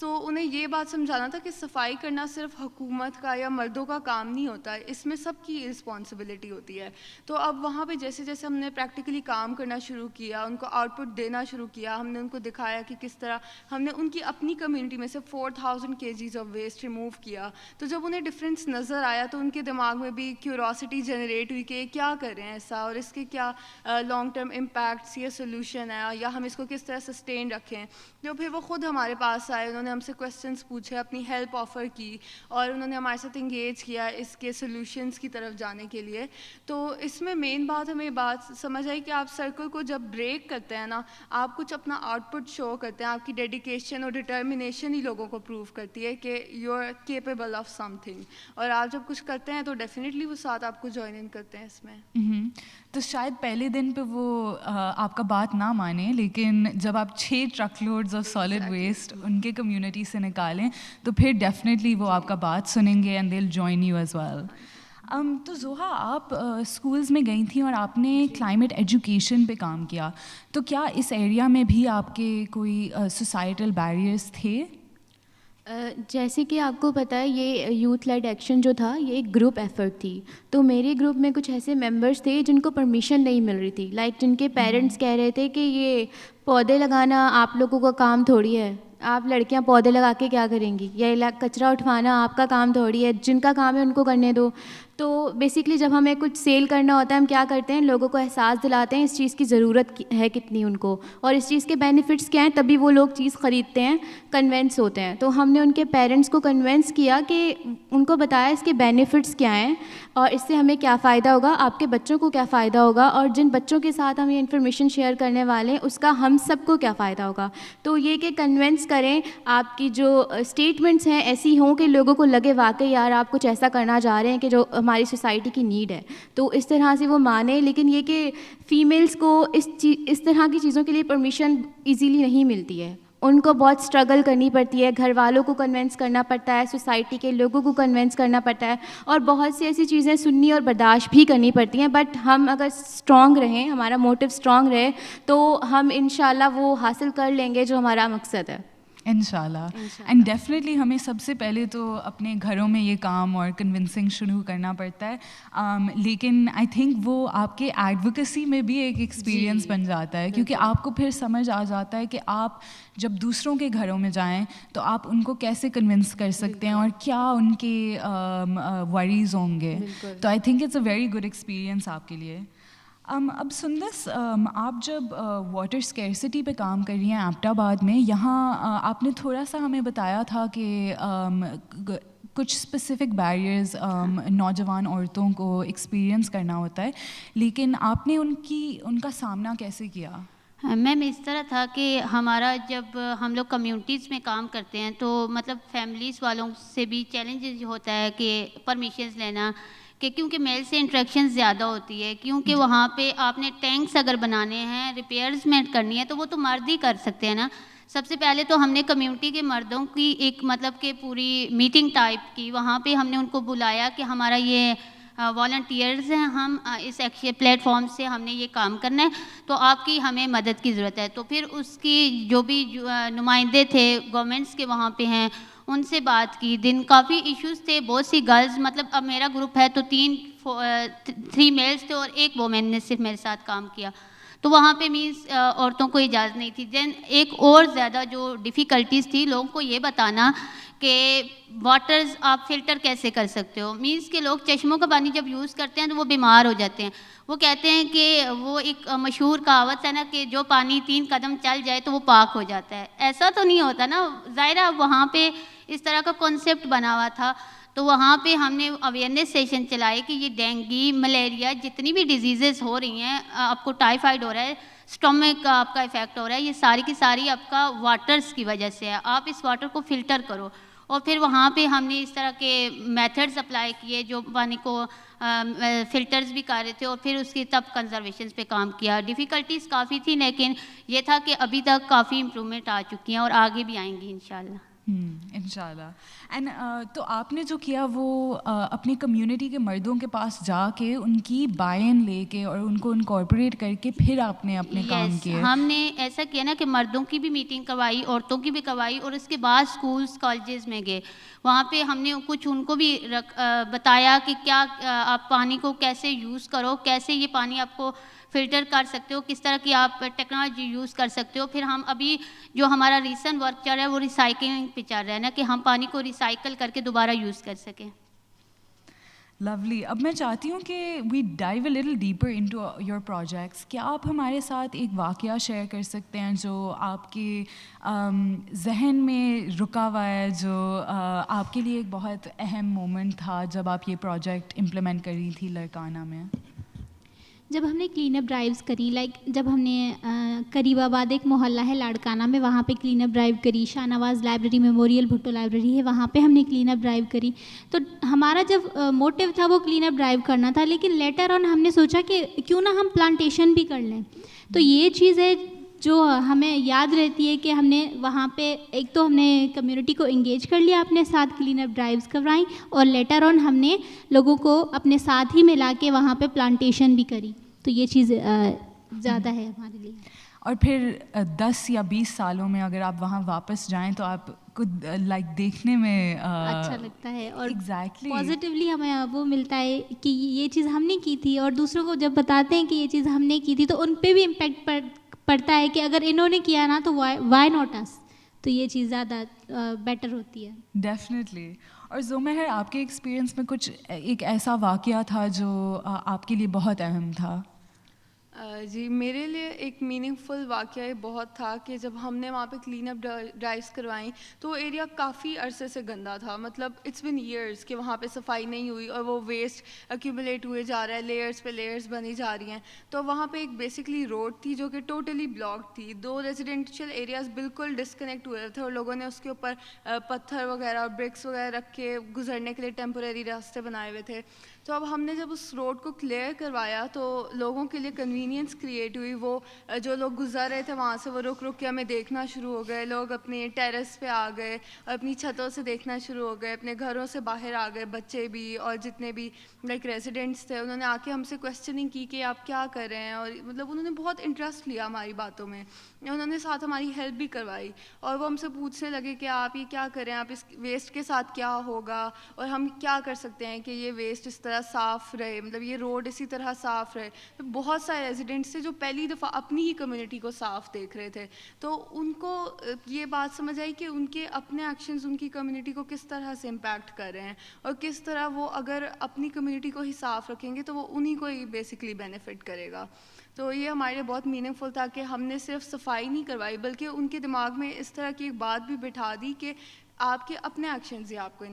سو انہیں یہ بات سمجھانا تھا کہ صفائی کرنا صرف حکومت کا یا مردوں کا کام نہیں ہوتا ہے, اس میں سب کی رسپانسبلٹی ہوتی ہے. تو اب وہاں پہ جیسے جیسے ہم نے پریکٹیکلی کام کرنا شروع کیا, ان کو آؤٹ پٹ دینا شروع کیا, ہم نے ان کو دکھایا کہ کس طرح ہم نے ان کی اپنی کمیونٹی میں سے 4000 kgs آف ویسٹ ریموو کیا. تو جب انہیں ڈفرینس نظر آیا تو ان کے دماغ میں بھی کیوروسٹی جنریٹ ہوئی کہ کیا کر رہے ہیں ایسا, اور اس کے کیا لانگ ٹرم امپیکٹس یا سولوشن ہے, یا ہم اس کو کس طرح سسٹین رکھیں. تو پھر وہ خود ہمارے پاس آئے, انہوں نے ہم سے کویسچنس پوچھے, اپنی ہیلپ آفر کی, اور انہوں نے ہمارے ساتھ انگیج کیا اس کے سولوشنس کی طرف جانے کے لیے. تو اس میں مین بات ہمیں بات سمجھ آئی کہ آپ سرکل کو جب بریک کرتے ہیں نا, آپ کچھ اپنا آؤٹ پٹ شو کرتے ہیں, آپ کی ڈیڈیکیشن اور ڈٹرمنیشن ہی لوگوں کو پروو کرتی ہے کہ you are capable of something, اور آپ جب کچھ کرتے ہیں تو ڈیفینیٹلی وہ ساتھ آپ کو جوائن ان کرتے ہیں اس میں. تو شاید پہلے دن پہ وہ آپ کا بات نہ مانیں, لیکن جب آپ 6 truck loads of solid waste ان کے کمیونٹی سے نکالیں تو پھر ڈیفینیٹلی وہ آپ کا بات سنیں گے and they will join you as well. تو زوہا, آپ اسکولز میں گئی تھیں اور آپ نے کلائمیٹ ایجوکیشن پہ کام کیا, تو کیا اس ایریا میں بھی آپ کے کوئی سوسائٹل بیریئرس تھے؟ جیسے کہ آپ کو پتہ ہے یہ یوتھ لیڈ ایکشن جو تھا یہ ایک گروپ ایفرٹ تھی. تو میرے گروپ میں کچھ ایسے ممبرس تھے جن کو پرمیشن نہیں مل رہی تھی, لائک جن کے پیرنٹس کہہ رہے تھے کہ یہ پودے لگانا آپ لوگوں کا کام تھوڑی ہے, آپ لڑکیاں پودے لگا کے کیا کریں گی, یا کچرا اٹھوانا آپ کا کام تھوڑی ہے, جن کا کام ہے ان کو کرنے دو. تو بیسکلی جب ہمیں کچھ سیل کرنا ہوتا ہے ہم کیا کرتے ہیں, لوگوں کو احساس دلاتے ہیں اس چیز کی ضرورت ہے کتنی ان کو, اور اس چیز کے بینیفٹس کیا ہیں, تبھی وہ لوگ چیز خریدتے ہیں, کنونس ہوتے ہیں. تو ہم نے ان کے پیرنٹس کو کنونس کیا کہ ان کو بتایا اس کے بینیفٹس کیا ہیں اور اس سے ہمیں کیا فائدہ ہوگا, آپ کے بچوں کو کیا فائدہ ہوگا, اور جن بچوں کے ساتھ ہم یہ انفارمیشن شیئر کرنے والے ہیں اس کا ہم سب کو کیا فائدہ ہوگا. تو یہ کہ کنونس کریں, آپ کی جو اسٹیٹمنٹس ہیں ایسی ہوں کہ لوگوں کو لگے واقعی یار آپ کچھ ایسا کرنا چاہ رہے ہیں کہ جو ہماری سوسائٹی کی نیڈ ہے, تو اس طرح سے وہ مانیں. لیکن یہ کہ فیمیلس کو اس طرح کی چیزوں کے لیے پرمیشن ایزیلی نہیں ملتی ہے, ان کو بہت اسٹرگل کرنی پڑتی ہے, گھر والوں کو کنونس کرنا پڑتا ہے, سوسائٹی کے لوگوں کو کنونس کرنا پڑتا ہے, اور بہت سی ایسی چیزیں سننی اور برداشت بھی کرنی پڑتی ہیں. بٹ ہم اگر اسٹرانگ رہیں, ہمارا موٹو اسٹرانگ رہے, تو ہم انشاءاللہ وہ حاصل کر لیں گے جو ہمارا مقصد ہے. انشاءاللہ. اینڈ ڈیفینیٹلی ہمیں سب سے پہلے تو اپنے گھروں میں یہ کام اور کنونسنگ شروع کرنا پڑتا ہے, لیکن آئی تھنک وہ آپ کے ایڈوکیسی میں بھی ایک ایکسپیرئنس بن جاتا ہے, کیونکہ آپ کو پھر سمجھ آ جاتا ہے کہ آپ جب دوسروں کے گھروں میں جائیں تو آپ ان کو کیسے کنونس کر سکتے ہیں اور کیا ان کے وریز ہوں گے. تو I think it's a very good experience آپ کے لیے. اب سندس, آپ جب واٹر اسکیرسٹی پہ کام کر رہی ہیں ایبٹ آباد میں, یہاں آپ نے تھوڑا سا ہمیں بتایا تھا کہ کچھ اسپیسیفک بیریئرز نوجوان عورتوں کو ایکسپیرئنس کرنا ہوتا ہے, لیکن آپ نے ان کا سامنا کیسے کیا؟ میم اس طرح تھا کہ ہمارا جب ہم لوگ کمیونٹیز میں کام کرتے ہیں تو مطلب فیملیز والوں سے بھی چیلنجز ہوتا ہے کہ پرمیشنز لینا, کہ کیونکہ میل سے انٹریکشن زیادہ ہوتی ہے, کیونکہ وہاں پہ آپ نے ٹینکس اگر بنانے ہیں, ریپیئرز میں کرنی ہے, تو وہ تو مرد ہی کر سکتے ہیں نا. سب سے پہلے تو ہم نے کمیونٹی کے مردوں کی ایک مطلب کہ پوری میٹنگ ٹائپ کی, وہاں پہ ہم نے ان کو بلایا کہ ہمارا یہ والنٹیئرز ہیں, ہم اس پلیٹ فارم سے ہم نے یہ کام کرنا ہے, تو آپ کی ہمیں مدد کی ضرورت ہے. تو پھر اس کی جو بھی نمائندے تھے گورنمنٹس کے وہاں پہ ہیں, ان سے بات کی. دن کافی ایشوز تھے, بہت سی گرلز, مطلب اب میرا گروپ ہے تو 3 میلز تھے اور 1 وومن نے صرف میرے ساتھ کام کیا, تو وہاں پہ مینس عورتوں کو اجازت نہیں تھی. دین ایک اور زیادہ جو ڈیفیکلٹیز تھی لوگوں کو یہ بتانا کہ واٹرز آپ فلٹر کیسے کر سکتے ہو. مینس کہ لوگ چشموں کا پانی جب یوز کرتے ہیں تو وہ بیمار ہو جاتے ہیں. وہ کہتے ہیں کہ وہ ایک مشہور کہاوت ہے نا کہ جو پانی 3 قدم چل جائے تو وہ پاک ہو جاتا ہے. ایسا تو نہیں ہوتا نا, ظاہرہ وہاں پہ اس طرح کا کانسیپٹ بنا ہوا تھا. تو وہاں پہ ہم نے اویئرنیس سیشن چلائے کہ یہ ڈینگی, ملیریا, جتنی بھی ڈیزیزز ہو رہی ہیں, آپ کو ٹائیفائڈ ہو رہا ہے, اسٹومک کا آپ کا افیکٹ ہو رہا ہے, یہ ساری کی ساری آپ کا واٹرز کی وجہ سے ہے. آپ اس واٹر کو فلٹر کرو. اور پھر وہاں پہ ہم نے اس طرح کے میتھڈز اپلائی کیے جو پانی کو فلٹرز بھی کر رہے تھے, اور پھر اس کی تب کنزرویشنز پہ کام کیا. ڈیفیکلٹیز کافی تھی, لیکن یہ تھا کہ ابھی تک کافی امپرومنٹ آ چکی ہیں اور آگے بھی آئیں گی انشاءاللہ. انشاءاللہ. اینڈ تو آپ نے جو کیا وہ اپنی کمیونٹی کے مردوں کے پاس جا کے ان کی بائن لے کے اور ان کو انکارپوریٹ کر کے پھر آپ نے اپنے کام کیے. ہم نے ایسا کیا نا کہ مردوں کی بھی میٹنگ کروائی, عورتوں کی بھی کروائی, اور اس کے بعد اسکولس کالجز میں گئے. وہاں پہ ہم نے کچھ ان کو بھی بتایا کہ کیا آپ پانی کو کیسے یوز کرو, کیسے یہ پانی آپ کو فلٹر کر سکتے ہو, کس طرح کی آپ ٹیکنالوجی یوز کر سکتے ہو. پھر ہم ابھی جو ہمارا ریسنٹ ورک چل رہا ہے وہ ریسائکلنگ پہ چل رہا ہے نا, کہ ہم پانی کو ریسائکل کر کے دوبارہ یوز کر سکیں. لولی. اب میں چاہتی ہوں کہ we dive a little deeper into your projects. کیا آپ ہمارے ساتھ ایک واقعہ شیئر کر سکتے ہیں جو آپ کے ذہن میں رکا ہوا ہے, جو آپ کے لیے ایک بہت اہم مومنٹ تھا جب آپ یہ پروجیکٹ امپلیمنٹ کر رہی تھی لڑکانہ میں؟ جب ہم نے کلین اپ ڈرائیوز کری, جب ہم نے قریب آباد ایک محلہ ہے لاڑکانہ میں, وہاں پہ کلین اپ ڈرائیو کری. Shah Nawaz library, memorial Bhutto library ہے, وہاں پہ ہم نے کلین اپ ڈرائیو کری. تو ہمارا جب موٹیو تھا وہ کلین اپ ڈرائیو کرنا تھا, لیکن لیٹر آن ہم نے سوچا کہ کیوں نہ ہم پلانٹیشن بھی کر لیں. تو یہ چیز ہے جو ہمیں یاد رہتی ہے کہ ہم نے وہاں پہ ایک تو ہم نے کمیونٹی کو انگیج کر لیا, اپنے ساتھ کلین اپ ڈرائیوز کروائیں, اور لیٹر آن ہم نے لوگوں کو اپنے ساتھ ہی ملا کے وہاں پہ پلانٹیشن بھی کری. تو یہ چیز زیادہ ہے ہمارے لیے. اور پھر 10 یا 20 سالوں میں اگر آپ وہاں واپس جائیں تو آپ کو دیکھنے میں اچھا لگتا ہے, اور ایگزیکٹلی پازیٹیولی ہمیں وہ ملتا ہے کہ یہ چیز ہم نے کی تھی, اور دوسروں کو جب بتاتے ہیں کہ یہ چیز ہم نے کی تھی تو ان پہ بھی امپیکٹ پڑتا ہے کہ اگر انہوں نے کیا نا تو وائی ناٹ اس. تو تو یہ چیز زیادہ بیٹر ہوتی ہے. ڈیفینیٹلی. اور زمہر آپ کے ایکسپیرئنس میں کچھ ایک ایسا واقعہ تھا جو آپ کے لیے بہت اہم تھا؟ جی میرے لیے ایک میننگ فل واقعہ یہ بہت تھا کہ جب ہم نے وہاں پہ کلین اپ ڈرائیوز کروائیں تو وہ ایریا کافی عرصے سے گندا تھا. مطلب اٹس بن ایئرس کہ وہاں پہ صفائی نہیں ہوئی اور وہ ویسٹ ایکیومولیٹ ہوئے جا رہا ہے, لیئرس پہ لیئرس بنی جا رہی ہیں. تو وہاں پہ ایک بیسکلی روڈ تھی جو کہ ٹوٹلی بلاکڈ تھی. 2 ریزیڈینشیل ایریاز بالکل ڈسکنیکٹ ہوئے تھے اور لوگوں نے اس کے اوپر پتھر وغیرہ اور برکس وغیرہ رکھ کے گزرنے کے لیے ٹیمپوریری راستے بنائے ہوئے تھے. تو اب ہم نے جب اس روڈ کو کلیئر کروایا تو لوگوں کے لیے کنوینئنس کریٹ ہوئی. وہ جو لوگ گزر رہے تھے وہاں سے وہ رک رک کے ہمیں دیکھنا شروع ہو گئے. لوگ اپنے ٹیرس پہ آ گئے اور اپنی چھتوں سے دیکھنا شروع ہو گئے. اپنے گھروں سے باہر آ گئے, بچے بھی اور جتنے بھی لائک ریزیڈنٹس تھے انہوں نے آ کے ہم سے کویسچننگ کی کہ آپ کیا کر رہے ہیں. اور مطلب انہوں نے بہت انٹرسٹ لیا ہماری باتوں میں, انہوں نے ساتھ ہماری ہیلپ بھی کروائی. اور وہ ہم سے پوچھنے لگے کہ آپ یہ کیا کریں, آپ اس ویسٹ کے ساتھ کیا ہوگا اور ہم کیا کر سکتے ہیں کہ یہ ویسٹ اس طرح صاف رہے, مطلب یہ روڈ اسی طرح صاف رہے. بہت سارے ریزیڈنٹس تھے جو پہلی دفعہ اپنی ہی کمیونٹی کو صاف دیکھ رہے تھے. تو ان کو یہ بات سمجھ آئی کہ ان کے اپنے ایکشنز ان کی کمیونٹی کو کس طرح سے امپیکٹ کر رہے ہیں اور کس طرح وہ اگر اپنی کمیونٹی کو ہی صاف رکھیں گے تو وہ انہی کو ہی بیسکلی بینیفٹ کرے گا. تو یہ ہمارے لیے بہت میننگ فل تھا کہ ہم نے صرف صفائی نہیں کروائی بلکہ ان کے دماغ میں اس طرح کی ایک بات بھی بٹھا دی کہ آپ کے اپنے ایکشنز ہی آپ کو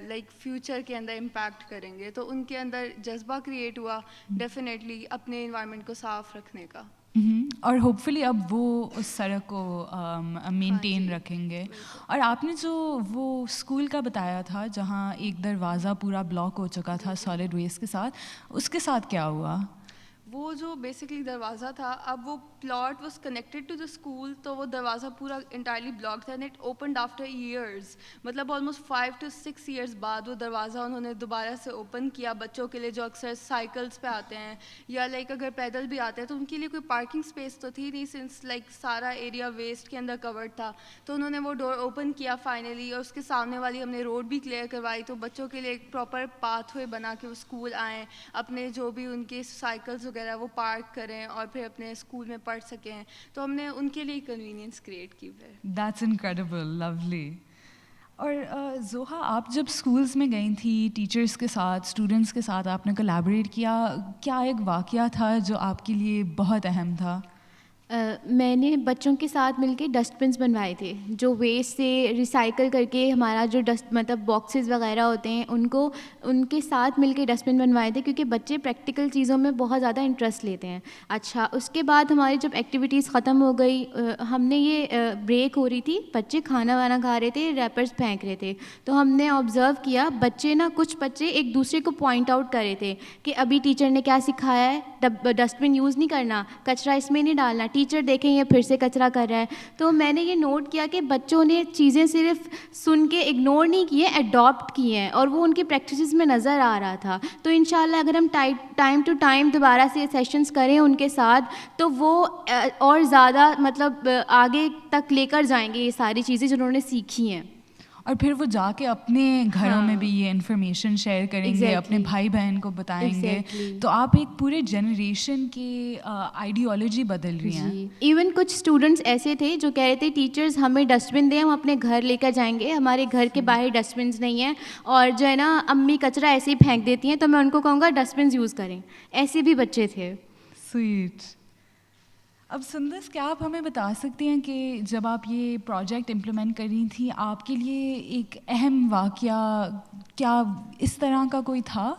لائک فیوچر کے اندر امپیکٹ کریں گے. تو ان کے اندر جذبہ کریٹ ہوا ڈیفینیٹلی اپنے انوائرمنٹ کو صاف رکھنے کا. اور ہوپ فلی اب وہ اس سڑک کو مینٹین رکھیں گے. اور آپ نے جو وہ اسکول کا بتایا تھا جہاں ایک دروازہ پورا بلاک ہو چکا تھا سالڈ ویسٹ کے ساتھ, اس کے ساتھ کیا ہوا؟ وہ جو بیسکلی دروازہ تھا, اب وہ plot was connected to the school, تو وہ دروازہ پورا انٹائرلی بلاک تھا. And it opened after years, مطلب آلموسٹ 5 to 6 ایئرس بعد وہ دروازہ انہوں نے دوبارہ سے اوپن کیا بچوں کے لیے جو اکثر سائیکلس پہ آتے ہیں یا لائک اگر پیدل بھی آتے ہیں تو ان کے لیے کوئی پارکنگ اسپیس تو تھی نہیں سنس لائک سارا ایریا ویسٹ کے اندر کورڈ تھا. تو انہوں نے وہ ڈور اوپن کیا فائنلی, اور اس کے سامنے والی ہم نے روڈ بھی کلیئر کروائی تو بچوں کے لیے ایک پراپر پاتھ وے بنا کے وہ اسکول آئیں, اپنے جو بھی ان کے سائیکلس وغیرہ وہ پارک کریں اور پھر اپنے اسکول میں پڑھ سکیں. تو ہم نے ان کے لیے کنوینئنس کریٹ کی ہے. That's incredible, lovely. اور زوہا, آپ جب اسکولس میں گئی تھی ٹیچرس کے ساتھ, اسٹوڈنٹس کے ساتھ آپ نے کولیبریٹ کیا, کیا ایک واقعہ تھا جو آپ کے لیے بہت اہم تھا؟ میں نے بچوں کے ساتھ مل کے ڈسٹ بنس بنوائے تھے جو ویسٹ سے ریسائیکل کر کے ہمارا جو ڈسٹ مطلب باکسز وغیرہ ہوتے ہیں ان کے ساتھ مل کے ڈسٹ بن بنوائے تھے کیونکہ بچے پریکٹیکل چیزوں میں بہت زیادہ انٹرسٹ لیتے ہیں. اچھا, اس کے بعد ہماری جب ایکٹیویٹیز ختم ہو گئی, ہم نے یہ بریک ہو رہی تھی, بچے کھانا وانا کھا رہے تھے, ریپرز پھینک رہے تھے, تو ہم نے آبزرو کیا بچے کچھ بچے ایک دوسرے کو پوائنٹ آؤٹ کر رہے تھے کہ ابھی ٹیچر نے کیا سکھایا ہے, ڈسٹ بن یوز نہیں کرنا, کچرا اس میں نہیں ڈالنا, ٹیچر دیکھیں یہ پھر سے کچرا کر رہا ہے. تو میں نے یہ نوٹ کیا کہ بچوں نے چیزیں صرف سن کے اگنور نہیں کیے, اڈاپٹ کیے ہیں اور وہ ان کی پریکٹسز میں نظر آ رہا تھا. تو انشاءاللہ اگر ہم ٹائم ٹو ٹائم دوبارہ سے سیشنز کریں ان کے ساتھ تو وہ اور زیادہ مطلب آگے تک لے کر جائیں گے یہ ساری چیزیں جو انہوں نے سیکھی ہیں. اور پھر وہ جا کے اپنے گھروں میں بھی یہ انفارمیشن شیئر کریں گے, اپنے بھائی بہن کو بتائیں گے. تو آپ ایک پورے جنریشن کی آئیڈیالوجی بدل رہی ہیں. ایون کچھ اسٹوڈنٹس ایسے تھے جو کہہ رہے تھے ٹیچرز ہمیں ڈسٹ بن دیں, ہم اپنے گھر لے کر جائیں گے, ہمارے گھر کے باہر ڈسٹ بنس نہیں ہیں اور جو ہے نا امی کچرا ایسے ہی پھینک دیتی ہیں, تو میں ان کو کہوں گا ڈسٹ بنس یوز کریں. ایسے بھی بچے تھے. سویٹ. اب سندس, کیا آپ ہمیں بتا سکتی ہیں کہ جب آپ یہ پروجیکٹ امپلیمنٹ کر رہی تھیں آپ کے لیے ایک اہم واقعہ کیا اس طرح کا کوئی تھا؟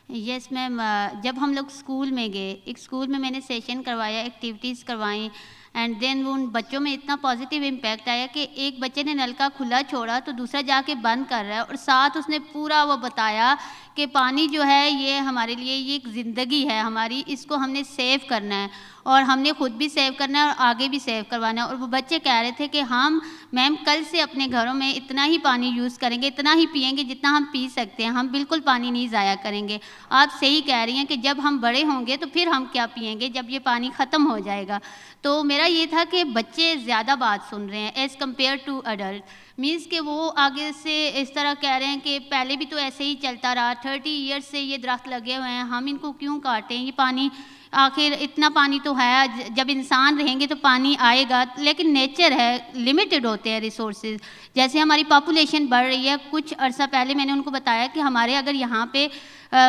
یس میم, جب ہم لوگ اسکول میں گئے, ایک اسکول میں نے سیشن کروایا, ایکٹیویٹیز کروائیں, اینڈ دین وہ ان بچوں میں اتنا پازیٹیو امپیکٹ آیا کہ ایک بچے نے نلکا کھلا چھوڑا تو دوسرا جا کے بند کر رہا ہے, اور ساتھ اس نے پورا وہ بتایا کہ پانی جو ہے یہ ہمارے لیے یہ ایک زندگی ہے ہماری, اس کو ہم نے سیو کرنا ہے اور ہم نے خود بھی سیو کرنا ہے اور آگے بھی سیو کروانا ہے. اور وہ بچے کہہ رہے تھے کہ ہم میم کل سے اپنے گھروں میں اتنا ہی پانی یوز کریں گے, اتنا ہی پئیں گے جتنا ہم پی سکتے ہیں, ہم بالکل پانی نہیں ضائع کریں گے. آپ صحیح کہہ رہی ہیں کہ جب ہم بڑے ہوں گے تو پھر ہم کیا پئیں گے جب یہ پانی ختم ہو جائے گا. تو میرا یہ تھا کہ بچے زیادہ بات سن رہے ہیں as compare to adult, means کہ وہ آگے سے اس طرح کہہ رہے ہیں کہ پہلے بھی تو ایسے ہی چلتا رہا 30 ایئرس سے یہ درخت لگے ہوئے ہیں, ہم ان کو کیوں کاٹیں؟ یہ پانی آخر اتنا پانی تو ہے, جب انسان رہیں گے تو پانی آئے گا, لیکن نیچر ہے, لمیٹڈ ہوتے ہیں ریسورسز. جیسے ہماری پاپولیشن بڑھ رہی ہے, کچھ عرصہ پہلے میں نے ان کو بتایا کہ ہمارے اگر یہاں پہ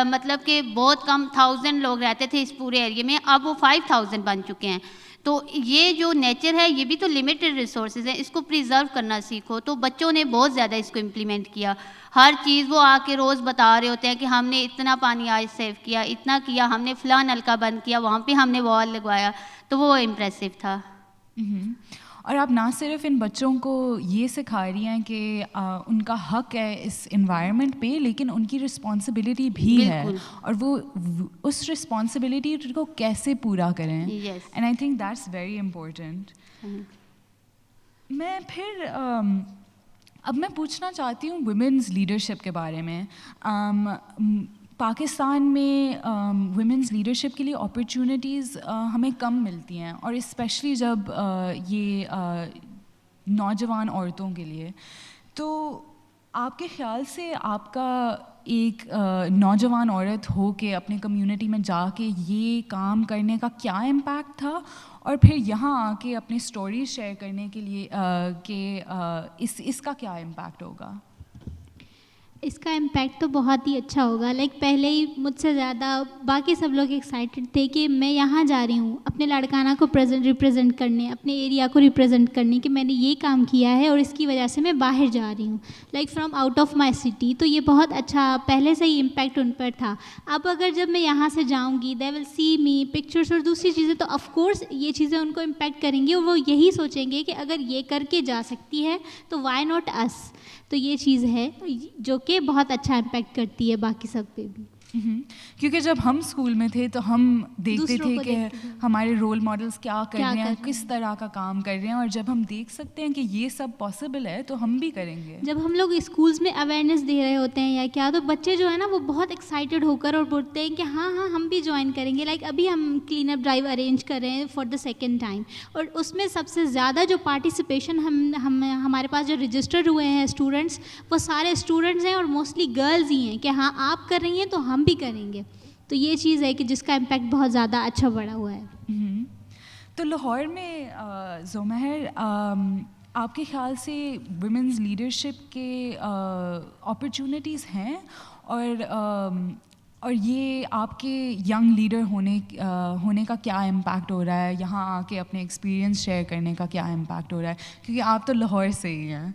مطلب کہ بہت کم 1000 لوگ رہتے تھے اس پورے ایریے میں, اب وہ 5000 بن چکے ہیں. تو یہ جو نیچر ہے یہ بھی تو لمیٹڈ ریسورسز ہیں, اس کو پریزرو کرنا سیکھو. تو بچوں نے بہت زیادہ اس کو امپلیمنٹ کیا, ہر چیز وہ آ کے روز بتا رہے ہوتے ہیں کہ ہم نے اتنا پانی آج سیو کیا, اتنا کیا, ہم نے فلاں نلکا بند کیا, وہاں پہ ہم نے وال لگوایا. تو وہ امپریسو تھا. اور آپ نہ صرف ان بچوں کو یہ سکھا رہی ہیں کہ ان کا حق ہے اس انوائرمنٹ پہ, لیکن ان کی رسپانسبلٹی بھی ہے, اور وہ اس رسپانسبلٹی کو کیسے پورا کریں. And I think that's very important. میں پھر اب میں پوچھنا چاہتی ہوں ویمنز لیڈرشپ کے بارے میں. پاکستان میں ویمنز لیڈرشپ کے لیے اپرچونیٹیز ہمیں کم ملتی ہیں, اور اسپیشلی جب یہ نوجوان عورتوں کے لیے. تو آپ کے خیال سے آپ کا ایک نوجوان عورت ہو کے اپنے کمیونٹی میں جا کے یہ کام کرنے کا کیا امپیکٹ تھا, اور پھر یہاں آ کے اپنی اسٹوریز شیئر کرنے کے لیے کہ اس کا کیا امپیکٹ ہوگا؟ اس کا امپیکٹ تو بہت ہی اچھا ہوگا. لائک پہلے ہی مجھ سے زیادہ باقی سب لوگ ایکسائٹیڈ تھے کہ میں یہاں جا رہی ہوں اپنے لڑکانہ کو ریپرزینٹ کرنے, اپنے ایریا کو ریپرزینٹ کرنے, کہ میں نے یہ کام کیا ہے اور اس کی وجہ سے میں باہر جا رہی ہوں, like from out of my city. تو یہ بہت اچھا پہلے سے ہی امپیکٹ ان پر تھا. اب اگر جب میں یہاں سے جاؤں گی, دے ول سی می پکچرس اور دوسری چیزیں, تو آف کورس یہ چیزیں ان کو امپیکٹ کریں گی, اور وہ یہی سوچیں گے کہ اگر یہ کر کے جا سکتی ہے تو وائی ناٹ اس. تو یہ چیز ہے جو کہ بہت اچھا امپیکٹ کرتی ہے باقی سب پہ بھی. کیونکہ جب ہم اسکول میں تھے تو ہم دیکھتے تھے کہ ہمارے رول ماڈلس کیا کر رہے ہیں, کس طرح کا کام کر رہے ہیں, اور جب ہم دیکھ سکتے ہیں کہ یہ سب پاسبل ہے تو ہم بھی کریں گے. جب ہم لوگ اسکولس میں اویئرنیس دے رہے ہوتے ہیں یا کیا, تو بچے جو ہے نا وہ بہت ایکسائٹیڈ ہو کر اور بولتے ہیں کہ ہاں ہاں ہم بھی جوائن کریں گے. لائک ابھی ہم کلین اپ ڈرائیو ارینج کر رہے ہیں فار دا سیکنڈ ٹائم, اور اس میں سب سے زیادہ جو پارٹیسپیشن ہمارے پاس جو رجسٹر ہوئے ہیں اسٹوڈنٹس, وہ سارے اسٹوڈنٹس ہیں, اور موسٹلی گرلز ہی ہیں کہ ہاں آپ کر رہی ہیں تو ہم بھی کریں گے. تو یہ چیز ہے کہ جس کا امپیکٹ بہت زیادہ اچھا بڑا ہوا ہے. تو لاہور میں زمہر, آپ کے خیال سے ویمنز لیڈرشپ کے اپرچونیٹیز ہیں, اور یہ آپ کے ینگ لیڈر ہونے کا کیا امپیکٹ ہو رہا ہے, یہاں آ کے اپنے ایکسپیرینس شیئر کرنے کا کیا امپیکٹ ہو رہا ہے, کیونکہ آپ تو لاہور سے ہی ہیں.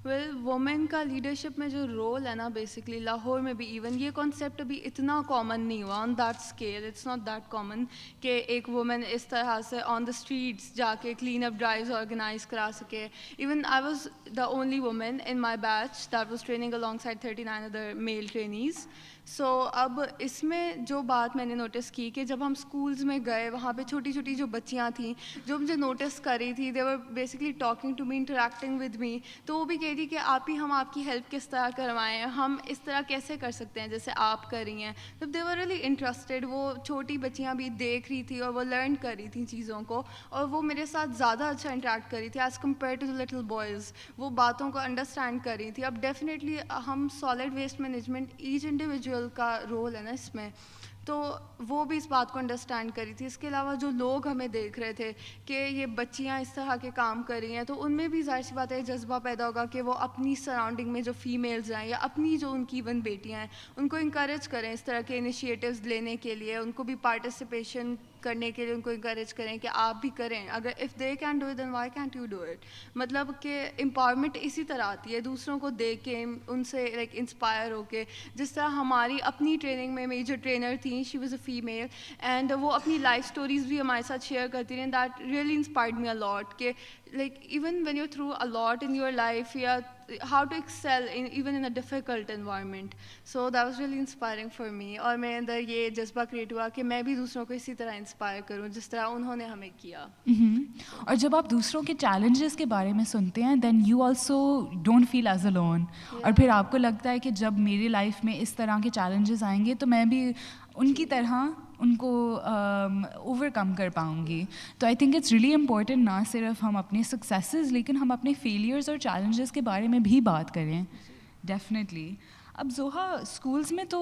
ویل وومن کا لیڈرشپ میں جو رول ہے نا, بیسکلی لاہور میں بھی ایون یہ کانسیپٹ ابھی اتنا کامن نہیں ہوا on that scale. It's not that common کہ ایک وومن اس طرح سے آن دا اسٹریٹس جا کے کلین اپ ڈرائیوز آرگنائز کرا سکے. Even I was the only woman in my batch that was training along side 39 other male trainees. So اب اس میں جو بات میں نے نوٹس کی کہ جب ہم اسکولز میں گئے, وہاں پہ چھوٹی چھوٹی جو بچیاں تھیں جو مجھے نوٹس کر رہی تھی, they were basically talking to me, interacting with me. تو وہ بھی کہہ رہی کہ ہم آپ کی ہیلپ کس طرح کروائیں, ہم اس طرح کیسے کر سکتے ہیں جیسے آپ کر رہی ہیں. جب دے ور ریئلی انٹرسٹیڈ, وہ چھوٹی بچیاں بھی دیکھ رہی تھی اور وہ لرن کر رہی تھیں چیزوں کو, اور وہ میرے ساتھ زیادہ اچھا انٹریکٹ کر رہی تھی as compare to the little boys. وہ باتوں کو انڈرسٹینڈ کر رہی تھی. اب ڈیفینیٹلی ہم solid waste management each individual کا رول ہے نا اس میں, تو وہ بھی اس بات کو انڈرسٹینڈ کری تھی. اس کے علاوہ جو لوگ ہمیں دیکھ رہے تھے کہ یہ بچیاں اس طرح کے کام کر رہی ہیں, تو ان میں بھی ظاہر سی بات ہے جذبہ پیدا ہوگا کہ وہ اپنی سراؤنڈنگ میں جو فیمیلز ہیں یا اپنی جو ان کی ایون بیٹیاں ہیں ان کو انکریج کریں اس طرح کے انیشیٹوز لینے کے لیے, ان کو بھی پارٹیسپیشن کرنے کے لیے ان کو انکریج کریں کہ آپ بھی کریں. اگر if they can do it then why can't you do it. مطلب کہ امپاورمنٹ اسی طرح آتی ہے دوسروں کو دیکھ کے, ان سے لائک انسپائر ہو کے. جس طرح ہماری اپنی ٹریننگ میں میری جو ٹرینر تھیں, she was a female, and وہ اپنی لائف اسٹوریز بھی ہمارے ساتھ شیئر کرتی رہیں. دیٹ ریئلی انسپائرڈ می اے لاٹ کہ like even when you're through a lot in your life, yeah, how to excel even in a difficult environment. So that was really inspiring for me. اور میرے اندر یہ جذبہ create ہوا کہ میں بھی دوسروں کو اسی طرح انسپائر کروں جس طرح انہوں نے ہمیں کیا. اور جب آپ دوسروں کے چیلنجز کے بارے میں سنتے ہیں then you also don't feel as alone. اور پھر آپ کو لگتا ہے کہ جب میری لائف میں اس طرح کے چیلنجز آئیں گے تو میں بھی ان کی طرح ان کو اوور کم کر پاؤں گی. تو I think it's really important نہ صرف ہم اپنے سکسیسز لیکن ہم اپنے فیلیئرز اور چیلنجز کے بارے میں بھی بات کریں. ڈیفینیٹلی. اب زوہا اسکولس میں تو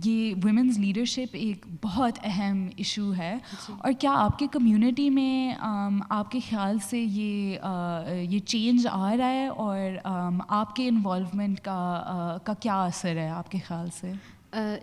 یہ ویمنز لیڈرشپ ایک بہت اہم ایشو ہے, اور کیا آپ کے کمیونٹی میں آپ کے خیال سے یہ چینج آ رہا ہے, اور آپ کے انوالومنٹ کا کیا اثر ہے آپ کے خیال سے؟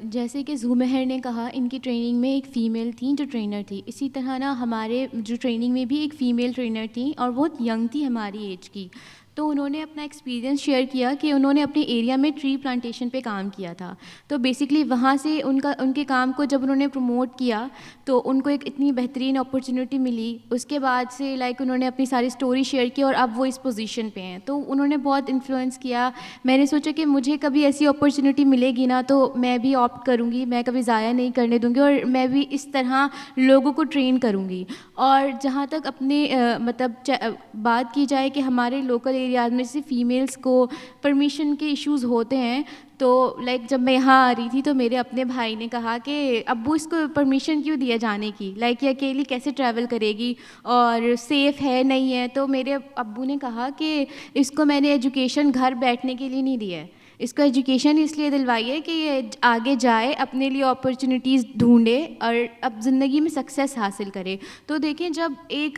جیسے کہ زومہر نے کہا ان کی ٹریننگ میں ایک فیمیل تھیں جو ٹرینر تھی, اسی طرح نا ہمارے جو ٹریننگ میں بھی ایک فیمیل ٹرینر تھیں اور بہت ینگ تھی ہماری ایج کی. تو انہوں نے اپنا ایکسپیرینس شیئر کیا کہ انہوں نے اپنے ایریا میں ٹری پلانٹیشن پہ کام کیا تھا. تو بیسکلی وہاں سے ان کے کام کو جب انہوں نے پروموٹ کیا تو ان کو ایک اتنی بہترین اپرچونیٹی ملی. اس کے بعد سے انہوں نے اپنی ساری اسٹوری شیئر کی اور اب وہ اس پوزیشن پہ ہیں. تو انہوں نے بہت انفلوئنس کیا. میں نے سوچا کہ مجھے کبھی ایسی اپرچونیٹی ملے گی نا تو میں بھی آپٹ کروں گی, میں کبھی ضائع نہیں کرنے دوں گی, اور میں بھی اس طرح لوگوں کو ٹرین کروں گی. اور جہاں تک اپنے مطلب بات کی جائے کہ ہمارے لوکل ایریاز میں سے فیمیلس کو پرمیشن کے ایشوز ہوتے ہیں, تو جب میں یہاں آ رہی تھی تو میرے اپنے بھائی نے کہا کہ ابو اس کو پرمیشن کیوں دیا جانے کی, یہ اکیلی کیسے ٹریول کرے گی اور سیف ہے نہیں ہے. تو میرے ابو نے کہا کہ اس کو میں نے ایجوکیشن گھر بیٹھنے کے لیے نہیں دیا ہے, اس کو ایجوکیشن اس لیے دلوائی ہے کہ یہ آگے جائے, اپنے لیے اپرچونیٹیز ڈھونڈے اور اب زندگی میں سکسیس حاصل کرے. تو دیکھیں جب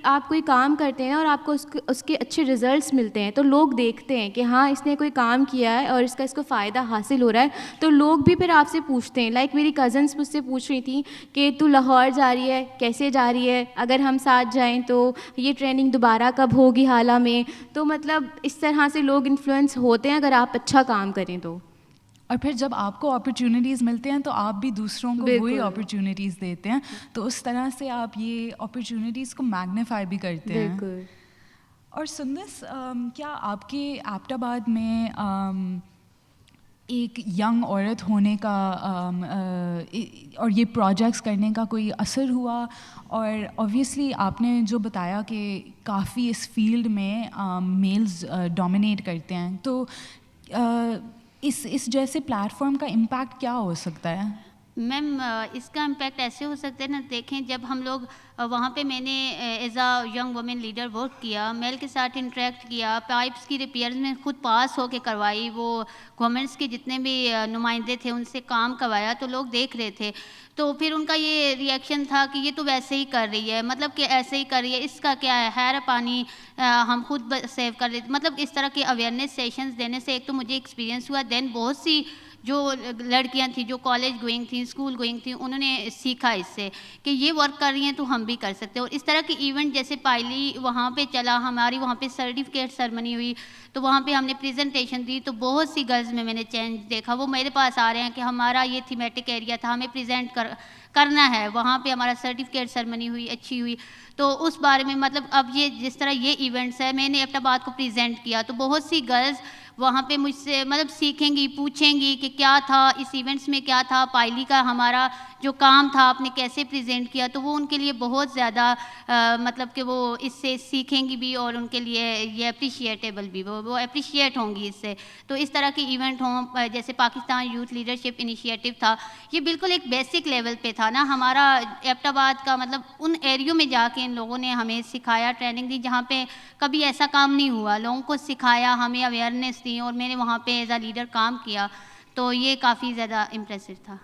آپ کوئی کام کرتے ہیں اور آپ کو اس کے اچھے ریزلٹس ملتے ہیں تو لوگ دیکھتے ہیں کہ ہاں اس نے کوئی کام کیا ہے اور اس کو فائدہ حاصل ہو رہا ہے, تو لوگ بھی پھر آپ سے پوچھتے ہیں. میری کزنس مجھ سے پوچھ رہی تھیں کہ تو لاہور جا رہی ہے, کیسے جا رہی ہے, اگر ہم ساتھ جائیں تو یہ ٹریننگ دوبارہ کب ہوگی حالہ میں. تو مطلب اس طرح سے لوگ انفلوئنس ہوتے ہیں اگر آپ اچھا کام کریں تو. اور پھر جب آپ کو اپرچونیٹیز ملتے ہیں تو آپ بھی دوسروں کو وہی اپرچونیٹیز دیتے ہیں, تو اس طرح سے آپ یہ اپرچونیٹیز کو میگنیفائی بھی کرتے ہیں. اور سندس, کیا آپ کے ایبٹ آباد میں ایک ینگ عورت ہونے کا اور یہ پروجیکٹس کرنے کا کوئی اثر ہوا؟ اور اوبویسلی آپ نے جو بتایا کہ کافی اس فیلڈ میں میلز ڈومینیٹ کرتے ہیں, تو اس جیسے پلیٹ فارم کا امپیکٹ کیا ہو سکتا ہے؟ میم اس کا امپیکٹ ایسے ہو سکتا ہے نا, دیکھیں جب ہم لوگ وہاں پہ میں نے as a young woman leader work کیا, میل کے ساتھ انٹریکٹ کیا, پائپس کی ریپیئرز میں خود پاس ہو کے کروائی, وہ گورنمنٹس کے جتنے بھی نمائندے تھے ان سے کام کروایا, تو لوگ دیکھ رہے تھے. تو پھر ان کا یہ ریئیکشن تھا کہ یہ تو ویسے ہی کر رہی ہے, مطلب کہ ایسے ہی کر رہی ہے, اس کا کیا ہے, خیر پانی ہم خود سیو کر لیتے. مطلب اس طرح کے اویئرنیس سیشنز دینے سے ایک تو مجھے ایکسپیرینس ہوا, دین بہت سی جو لڑکیاں تھیں جو کالج گوئنگ تھیں, اسکول گوئنگ تھیں, انہوں نے سیکھا اس سے کہ یہ ورک کر رہی ہیں تو ہم بھی کر سکتے ہیں. اور اس طرح کے ایونٹ جیسے پائلی وہاں پہ چلا, ہماری وہاں پہ سرٹیفکیٹ سرمنی ہوئی, تو وہاں پہ ہم نے پریزنٹیشن دی, تو بہت سی گرلز میں نے چینج دیکھا. وہ میرے پاس آ رہے ہیں کہ ہمارا یہ تھیمیٹک ایریا تھا, ہمیں پریزنٹ کرنا ہے, وہاں پہ ہمارا سرٹیفکیٹ سرمنی ہوئی, اچھی ہوئی. تو اس بارے میں مطلب اب یہ جس طرح یہ ایونٹس ہے, میں نے ایبٹ آباد کو پریزنٹ کیا, تو بہت سی گرلز وہاں پہ مجھ سے مطلب سیکھیں گی, پوچھیں گی کہ کیا تھا اس ایونٹس میں, کیا تھا پائلی کا ہمارا جو کام تھا آپ نے کیسے پریزنٹ کیا. تو وہ ان کے لیے بہت زیادہ مطلب کہ وہ اس سے سیکھیں گی بھی, اور ان کے لیے یہ اپریشیٹیبل بھی, وہ اپریشیٹ ہوں گی اس سے. تو اس طرح کے ایونٹ ہوں, جیسے پاکستان یوتھ لیڈرشپ انیشیٹو تھا, یہ بالکل ایک بیسک لیول پہ تھا نا ہمارا ایبٹ آباد کا, مطلب ان ایریوں میں جا کے ان لوگوں نے ہمیں سکھایا, ٹریننگ دی جہاں پہ کبھی ایسا کام نہیں ہوا, لوگوں کو سکھایا, ہمیں اویئرنیس دی, اور میں نے وہاں پہ ایز اے لیڈر کام کیا. تو یہ کافی زیادہ امپریسو تھا.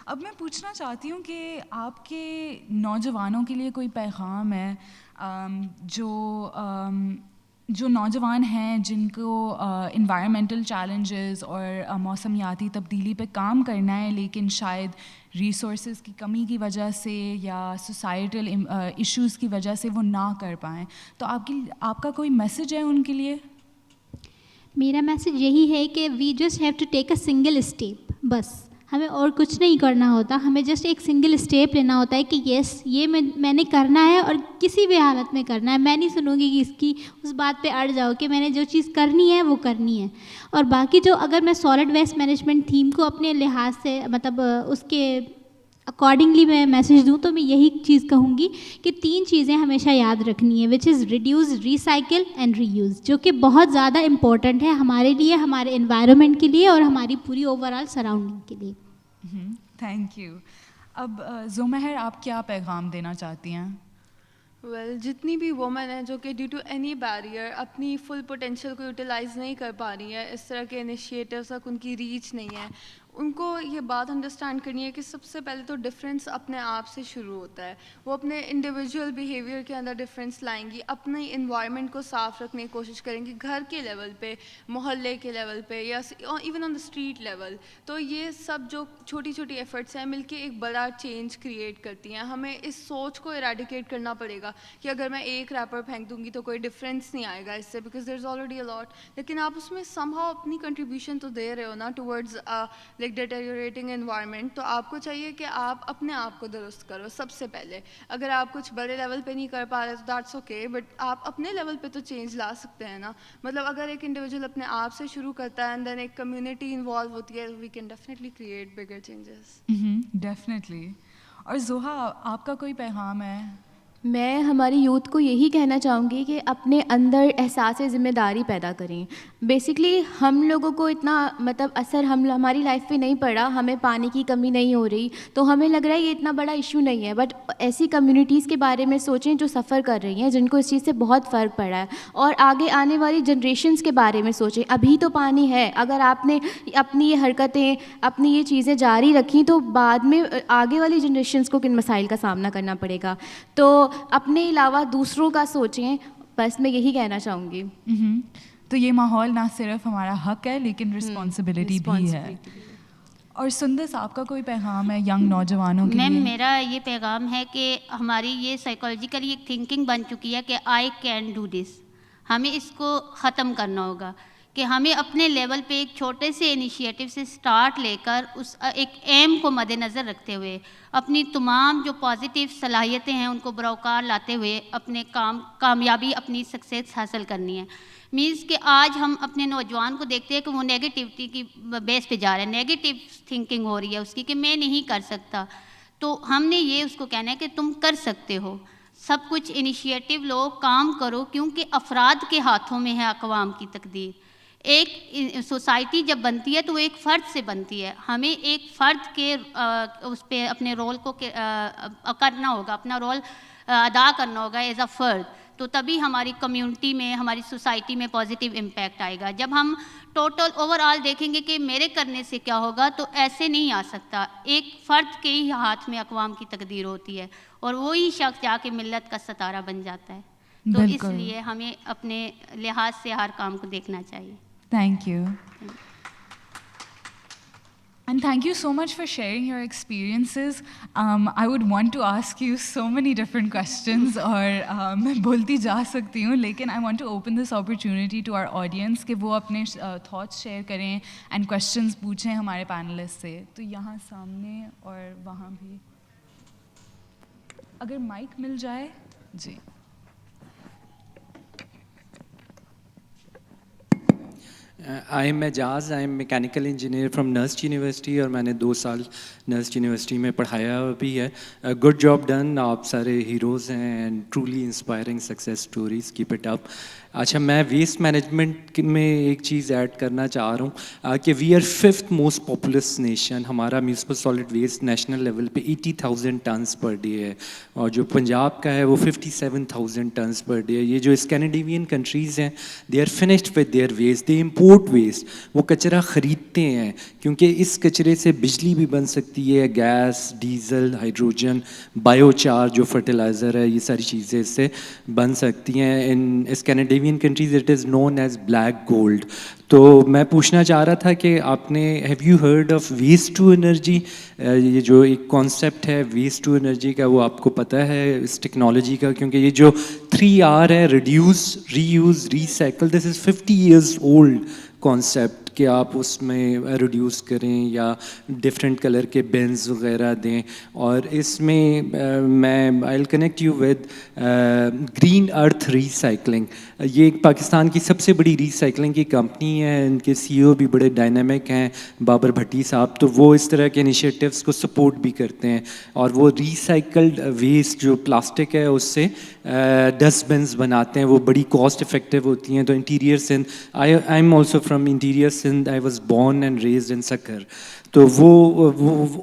اب میں پوچھنا چاہتی ہوں کہ آپ کے نوجوانوں کے لیے کوئی پیغام ہے جو نوجوان ہیں جن کو انوائرمنٹل چیلنجز اور موسمیاتی تبدیلی پہ کام کرنا ہے, لیکن شاید ریسورسز کی کمی کی وجہ سے یا سوسائٹل ایشوز کی وجہ سے وہ نہ کر پائیں, تو آپ کا کوئی میسج ہے ان کے لیے؟ میرا میسج یہی ہے کہ we just have to take a single step, بس ہمیں اور کچھ نہیں کرنا ہوتا, ہمیں جسٹ ایک سنگل اسٹیپ لینا ہوتا ہے کہ یس یہ میں نے کرنا ہے اور کسی بھی حالت میں کرنا ہے. میں نہیں سنوں گی کہ اس کی اس بات پہ اڑ جاؤ کہ میں نے جو چیز کرنی ہے وہ کرنی ہے. اور باقی جو اگر میں سالڈ ویسٹ مینجمنٹ تھیم کو اپنے لحاظ سے مطلب اس کے اکارڈنگلی میں میسج دوں تو میں یہی چیز کہوں گی کہ 3 چیزیں ہمیشہ یاد رکھنی ہے, which is reduce, recycle and reuse, جو کہ بہت زیادہ امپورٹنٹ ہے ہمارے لیے, ہمارے انوائرمنٹ کے لیے اور ہماری پوری اوور آل سراؤنڈنگ کے لیے. Thank you. اب زومہر آپ کیا پیغام دینا چاہتی ہیں؟ ویل جتنی بھی وومن ہیں جو کہ ڈیو ٹو اینی بیریئر اپنی فل پوٹینشیل کو یوٹیلائز نہیں کر پا رہی ہیں, اس طرح کے انیشیٹیوز تک ان کی ریچ نہیں ہے, ان کو یہ بات انڈرسٹینڈ کرنی ہے کہ سب سے پہلے تو ڈفرینس اپنے آپ سے شروع ہوتا ہے. وہ اپنے انڈیویجول بیہیویئر کے اندر ڈفرینس لائیں گی, اپنی انوائرمنٹ کو صاف رکھنے کی کوشش کریں گی, گھر کے لیول پہ, محلے کے لیول پہ, یا even on the street level. تو یہ سب جو چھوٹی چھوٹی ایفرٹس ہیں مل کے ایک بڑا چینج کریٹ کرتی ہیں. ہمیں اس سوچ کو ایریڈیکیٹ کرنا پڑے گا کہ اگر میں ایک ریپر پھینک دوں گی تو کوئی ڈفرینس نہیں آئے گا اس سے, بیکاز دیر از آلریڈی اے لاٹ. لیکن آپ اس میں سم ہاؤ اپنی کنٹریبیوشن تو دے رہے ہو نا ٹورڈز لائک ڈیٹیریوریٹنگ انوائرمنٹ. تو آپ کو چاہیے کہ آپ اپنے آپ کو درست کرو سب سے پہلے. اگر آپ کچھ بڑے لیول پہ نہیں کر پا رہے تو دیٹس اوکے, بٹ آپ اپنے لیول پہ تو چینج لا سکتے ہیں نا. مطلب اگر ایک انڈیویجول اپنے آپ سے شروع کرتا ہے اینڈ دین ایک کمیونٹی انوالو ہوتی ہے, we can definitely create bigger changes. Definitely. اور زوہا آپ کا کوئی پیغام ہے؟ میں ہماری یوتھ کو یہی کہنا چاہوں گی کہ اپنے اندر احساس ذمہ داری پیدا کریں. بیسکلی ہم لوگوں کو اتنا مطلب اثر ہماری لائف پہ نہیں پڑا, ہمیں پانی کی کمی نہیں ہو رہی تو ہمیں لگ رہا ہے یہ اتنا بڑا ایشو نہیں ہے, بٹ ایسی کمیونٹیز کے بارے میں سوچیں جو سفر کر رہی ہیں, جن کو اس چیز سے بہت فرق پڑا ہے, اور آگے آنے والی جنریشنز کے بارے میں سوچیں. ابھی تو پانی ہے, اگر آپ نے اپنی یہ حرکتیں, اپنی یہ چیزیں جاری رکھیں تو بعد میں آگے والی جنریشنز کو کن مسائل کا سامنا کرنا پڑے گا. تو اپنے علاوہ دوسروں کا سوچیں, بس میں یہی کہنا چاہوں گی. تو یہ ماحول نہ صرف ہمارا حق ہے لیکن رسپانسبلٹی بھی ہے. اور سندس آپ کا کوئی پیغام ہے ینگ نوجوانوں کے لیے؟ میم میرا یہ پیغام ہے کہ ہماری یہ سائیکولوجیکلی ایک تھنکنگ بن چکی ہے کہ آئی کین ڈو دس. ہمیں اس کو ختم کرنا ہوگا کہ ہمیں اپنے لیول پہ ایک چھوٹے سے انیشیٹو سے سٹارٹ لے کر اس ایک ایم کو مد نظر رکھتے ہوئے اپنی تمام جو پازیٹیو صلاحیتیں ہیں ان کو بروکار لاتے ہوئے اپنے کامیابی, اپنی سکسیس حاصل کرنی ہے. مینس کہ آج ہم اپنے نوجوان کو دیکھتے ہیں کہ وہ نیگیٹیوٹی کی بیس پہ جا رہے ہیں, نیگیٹیو تھنکنگ ہو رہی ہے اس کی کہ میں نہیں کر سکتا. تو ہم نے یہ اس کو کہنا ہے کہ تم کر سکتے ہو, سب کچھ انیشیٹو لو, کام کرو, کیونکہ افراد کے ہاتھوں میں ہے اقوام کی تقدیر. ایک سوسائٹی جب بنتی ہے تو وہ ایک فرد سے بنتی ہے. ہمیں ایک فرد کے اس پہ اپنے رول کو کرنا ہوگا, اپنا رول ادا کرنا ہوگا ایز اے فرد, تو تبھی ہماری کمیونٹی میں, ہماری سوسائٹی میں پازیٹیو امپیکٹ آئے گا. جب ہم ٹوٹل اوور آل دیکھیں گے کہ میرے کرنے سے کیا ہوگا, تو ایسے نہیں آ سکتا. ایک فرد کے ہی ہاتھ میں اقوام کی تقدیر ہوتی ہے اور وہی شخص جا کے ملت کا ستارہ بن جاتا ہے. تو اس لیے ہمیں اپنے لحاظ سے ہر کام کو دیکھنا چاہیے. Thank you. And thank you so much for sharing your experiences. I would want to ask you so many different questions, اور میں بولتی جا سکتی ہوں, لیکن I want to open this opportunity to our audience کہ وہ اپنے thoughts share کریں and questions پوچھیں ہمارے panelists سے. تو یہاں سامنے اور وہاں بھی اگر مائک مل جائے. جی. I am Ijaz, I am mechanical engineer from NUST university, اور میں نے 2 سال نرسٹ یونیورسٹی میں پڑھایا بھی ہے. گڈ جاب ڈن, آپ سارے ہیروز ہیں and truly inspiring success stories, keep it up. اچھا, میں ویسٹ مینجمنٹ میں ایک چیز ایڈ کرنا چاہ رہا ہوں کہ we are 5th most populous nation. ہمارا municipal solid waste national level پہ 80,000 ٹنس پر ڈے ہے, اور جو پنجاب کا ہے وہ 57,000 ٹنس پر ڈے ہے. یہ جو اسکینڈینیوین کنٹریز ہیں they are finished with their waste, they import waste. وہ کچرا خریدتے ہیں کیونکہ اس کچرے سے بجلی بھی بن سکتی ہے, گیس, ڈیزل, ہائیڈروجن, بایو چار جو فرٹیلائزر ہے, یہ ساری چیزیں اس سے بن سکتی ہیں. ان Scandinavian countries it is known as black gold. تو میں پوچھنا چاہ رہا تھا کہ آپ نے have you heard of waste to energy? یہ جو ایک کانسیپٹ ہے ویسٹ ٹو انرجی کا, وہ آپ کو پتہ ہے اس ٹیکنالوجی کا؟ کیونکہ یہ جو 3R ہے, ریڈیوس, ری یوز, ریسائیکل, دس از 50 years old کانسیپٹ کہ آپ اس میں ریڈیوس کریں یا ڈفرینٹ کلر کے بینز وغیرہ دیں. اور اس میں میں I will connect you with green earth recycling. یہ پاکستان کی سب سے بڑی ریسائکلنگ کی کمپنی ہے, ان کے CEO بھی بڑے ڈائنامک ہیں, بابر بھٹی صاحب. تو وہ اس طرح کے انیشیٹیوز کو سپورٹ بھی کرتے ہیں, اور وہ ریسائکلڈ ویسٹ جو پلاسٹک ہے اس سے ڈسٹ بنس بناتے ہیں. وہ بڑی کاسٹ افیکٹو ہوتی ہیں. تو interior Sindh, I am also from interior Sindh, I was born and raised in Sukkur. تو وہ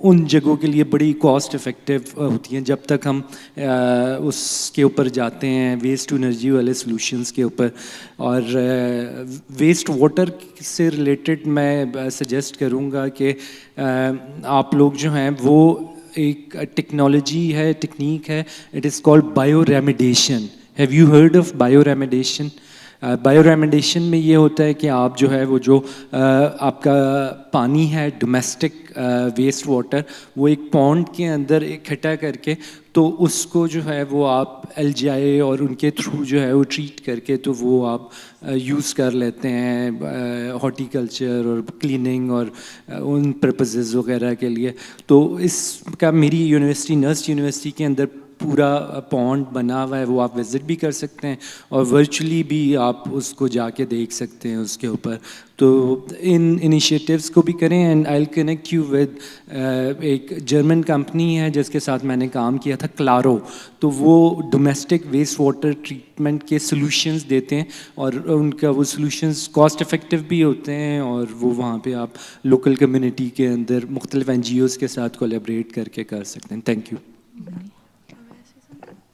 ان جگہوں کے لیے بڑی کاسٹ افیکٹیو ہوتی ہیں. جب تک ہم اس کے اوپر جاتے ہیں ویسٹ ٹو انرجی والے سلوشنس کے اوپر. اور ویسٹ واٹر سے ریلیٹڈ میں سجیسٹ کروں گا کہ آپ لوگ جو ہیں وہ ایک ٹیکنالوجی ہے, ٹیکنیک ہے, it is called bioremediation. Have you heard of bioremediation? Bioremediation میں یہ ہوتا ہے کہ آپ جو ہے وہ جو آپ کا پانی ہے ڈومیسٹک ویسٹ واٹر, وہ ایک پونڈ کے اندر اکٹھا کر کے تو اس کو جو ہے وہ آپ ایل جی آئی اور ان کے تھرو جو ہے وہ ٹریٹ کر کے تو وہ آپ یوز کر لیتے ہیں ہارٹی کلچر اور کلیننگ اور ان پرپزز وغیرہ کے لیے. تو اس کا میری یونیورسٹی نرس یونیورسٹی کے اندر پورا پونڈ بنا ہوا ہے, وہ آپ وزٹ بھی کر سکتے ہیں اور ورچولی بھی آپ اس کو جا کے دیکھ سکتے ہیں اس کے اوپر. تو ان انیشیٹیوز کو بھی کریں. And I will connect you with ایک جرمن کمپنی ہے جس کے ساتھ میں نے کام کیا تھا, کلارو. تو وہ ڈومیسٹک ویسٹ واٹر ٹریٹمنٹ کے سلوشنز دیتے ہیں اور ان کا وہ سلوشنز کاسٹ افیکٹیو بھی ہوتے ہیں اور وہ وہاں پہ آپ لوکل کمیونٹی کے اندر مختلف این جی اوز کے ساتھ کولیبریٹ کر کے کر سکتے ہیں. Thank you.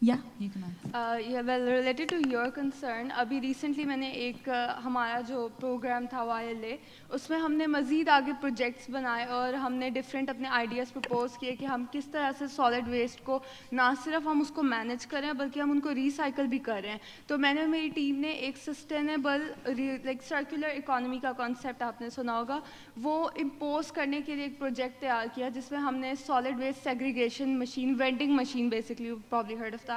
Yeah, you can answer. Yeah, well, related to your concern, ابھی ریسنٹلی میں نے ایک ہمارا جو پروگرام تھا YLA, اس میں ہم نے مزید آگے پروجیکٹس بنائے اور ہم نے ڈفرینٹ اپنے آئیڈیاز پرپوز کیے کہ ہم کس طرح سے سالڈ ویسٹ کو نہ صرف ہم اس کو مینیج کریں بلکہ ہم ان کو ریسائیکل بھی کریں. تو میں نے میری ٹیم نے ایک سسٹینیبل لائک سرکولر اکانومی کا کانسیپٹ آپ نے سنا ہوگا, وہ امپوز کرنے کے لیے ایک پروجیکٹ تیار کیا جس میں ہم نے solid waste segregation machine, vending machine basically, you probably heard of that.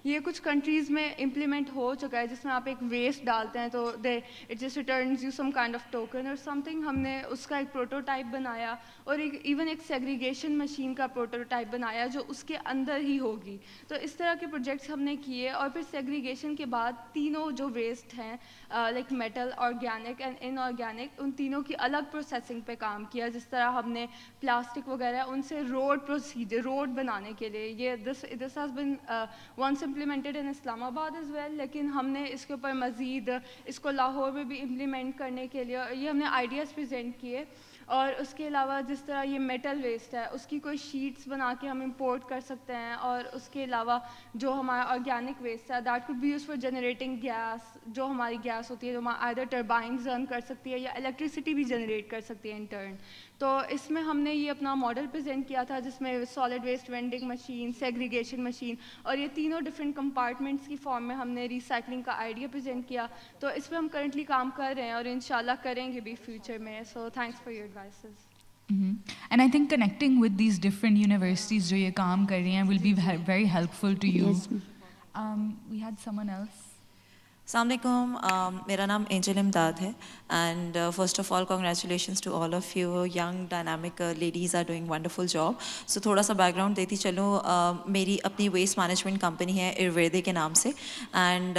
یہ کچھ کنٹریز میں امپلیمنٹ ہو چکا ہے جس میں آپ ایک ویسٹ ڈالتے ہیں تو it just returns you some kind of token اور سم تھنگ. ہم نے اس کا ایک پروٹوٹائپ بنایا اور ایون ایک سیگریگیشن مشین کا پروٹوٹائپ بنایا جو اس کے اندر ہی ہوگی. تو اس طرح کے پروجیکٹس ہم نے کیے اور پھر سیگریگیشن کے بعد تینوں جو ویسٹ ہیں like metal, organic and inorganic, ان تینوں کی الگ پروسیسنگ پہ کام کیا. جس طرح ہم نے پلاسٹک وغیرہ ان سے روڈ بنانے کے لیے, یہ this has been once implemented in اسلام آباد as well, لیکن ہم نے اس کے اوپر مزید اس کو لاہور میں بھی امپلیمنٹ کرنے کے لیے یہ ہم نے آئیڈیاز پریزنٹ کیے. اور اس کے علاوہ جس طرح یہ میٹل ویسٹ ہے اس کی کوئی شیٹس بنا کے ہم امپورٹ کر سکتے ہیں. اور اس کے علاوہ جو ہمارا آرگینک ویسٹ ہے that could be use for generating gas, جو ہماری گیس ہوتی ہے جو ہمارا آئدر ٹربائنز رن کر سکتی ہے یا الیکٹریسٹی بھی جنریٹ کر سکتی ہے ان ٹرن. تو اس میں ہم نے یہ اپنا ماڈل پریزنٹ کیا تھا جس میں solid waste vending machine, segregation machine اور یہ تینوں ڈفرینٹ کمپارٹمنٹس کی فارم میں ہم نے ریسائکلنگ کا آئیڈیا پریزنٹ کیا. تو اس پہ ہم کرنٹلی کام کر رہے ہیں اور انشاءاللہ کریں گے بھی فیوچر میں. So thanks for your advices. And I think connecting with these different universities جو یہ کام کر رہی ہیں will be very helpful to you. We had someone else. السلام علیکم, میرا نام اینجل امداد ہے and first of all congratulations to all of you young dynamic ladies are doing wonderful job. So تھوڑا سا بیک گراؤنڈ دیتی چلوں, میری اپنی ویسٹ مینجمنٹ کمپنی ہے ایرویدے کے نام سے اینڈ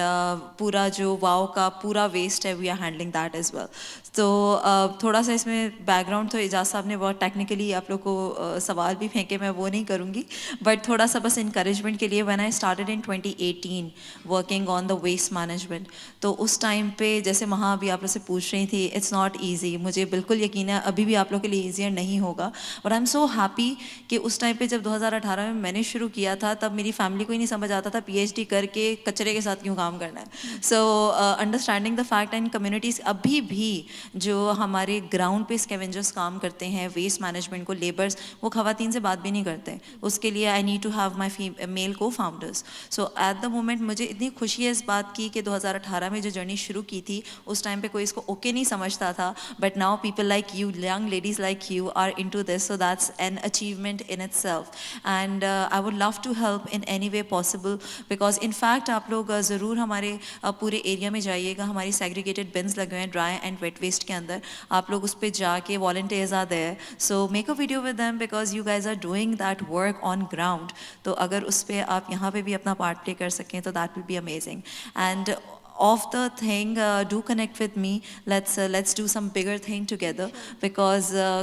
پورا جو واؤ کا پورا ویسٹ ہے we are handling that as well. تو تھوڑا سا اس میں بیک گراؤنڈ تو اعجاز صاحب نے بہت ٹیکنیکلی آپ لوگ کو سوال بھی پھینکے, میں وہ نہیں کروں گی, بٹ تھوڑا سا بس انکریجمنٹ کے لیے when I started in 2018 working on the waste management. تو اس ٹائم پہ جیسے وہاں بھی آپ لوگ سے پوچھ رہی تھی, اٹس ناٹ ایزی, مجھے بالکل یقین ہے ابھی بھی آپ لوگ کے لیے ایزیئر نہیں ہوگا, but I am so happy کہ اس ٹائم پہ جب 2018 میں نے شروع کیا تھا تب میری فیملی کو ہی نہیں سمجھ آتا تھا پی ایچ ڈی کر کے کچرے کے ساتھ کیوں کام کرنا ہے. So understanding the fact and communities ابھی بھی جو ہمارے گراؤنڈ پہ اسکیونجرس کام کرتے ہیں ویسٹ مینجمنٹ کو, لیبرس, وہ خواتین سے بات بھی نہیں کرتے. اس کے لیے I need to have my male cofounders. So at the moment مجھے اتنی خوشی ہے اس بات کی کہ 2018 میں جو جرنی شروع کی تھی اس ٹائم پہ کوئی اس کو اوکے نہیں سمجھتا تھا, but now people like you, young ladies like you are into this. So that's an achievement in itself and I would love to help in any way possible because in fact آپ لوگ ضرور ہمارے پورے area میں جائیے گا, ہماری segregated buns لگے ہوئے ہیں ڈرائی اینڈ ویٹ ویسٹ کے اندر, آپ لوگ اس پہ جا کے volunteers are there. So make a video with them because you guys are doing that work on ground. تو اگر اس پہ آپ یہاں پہ بھی اپنا پارٹ پلے کر سکیں تو that will be amazing. And off the thing, do connect with me. Let's do some bigger thing together, because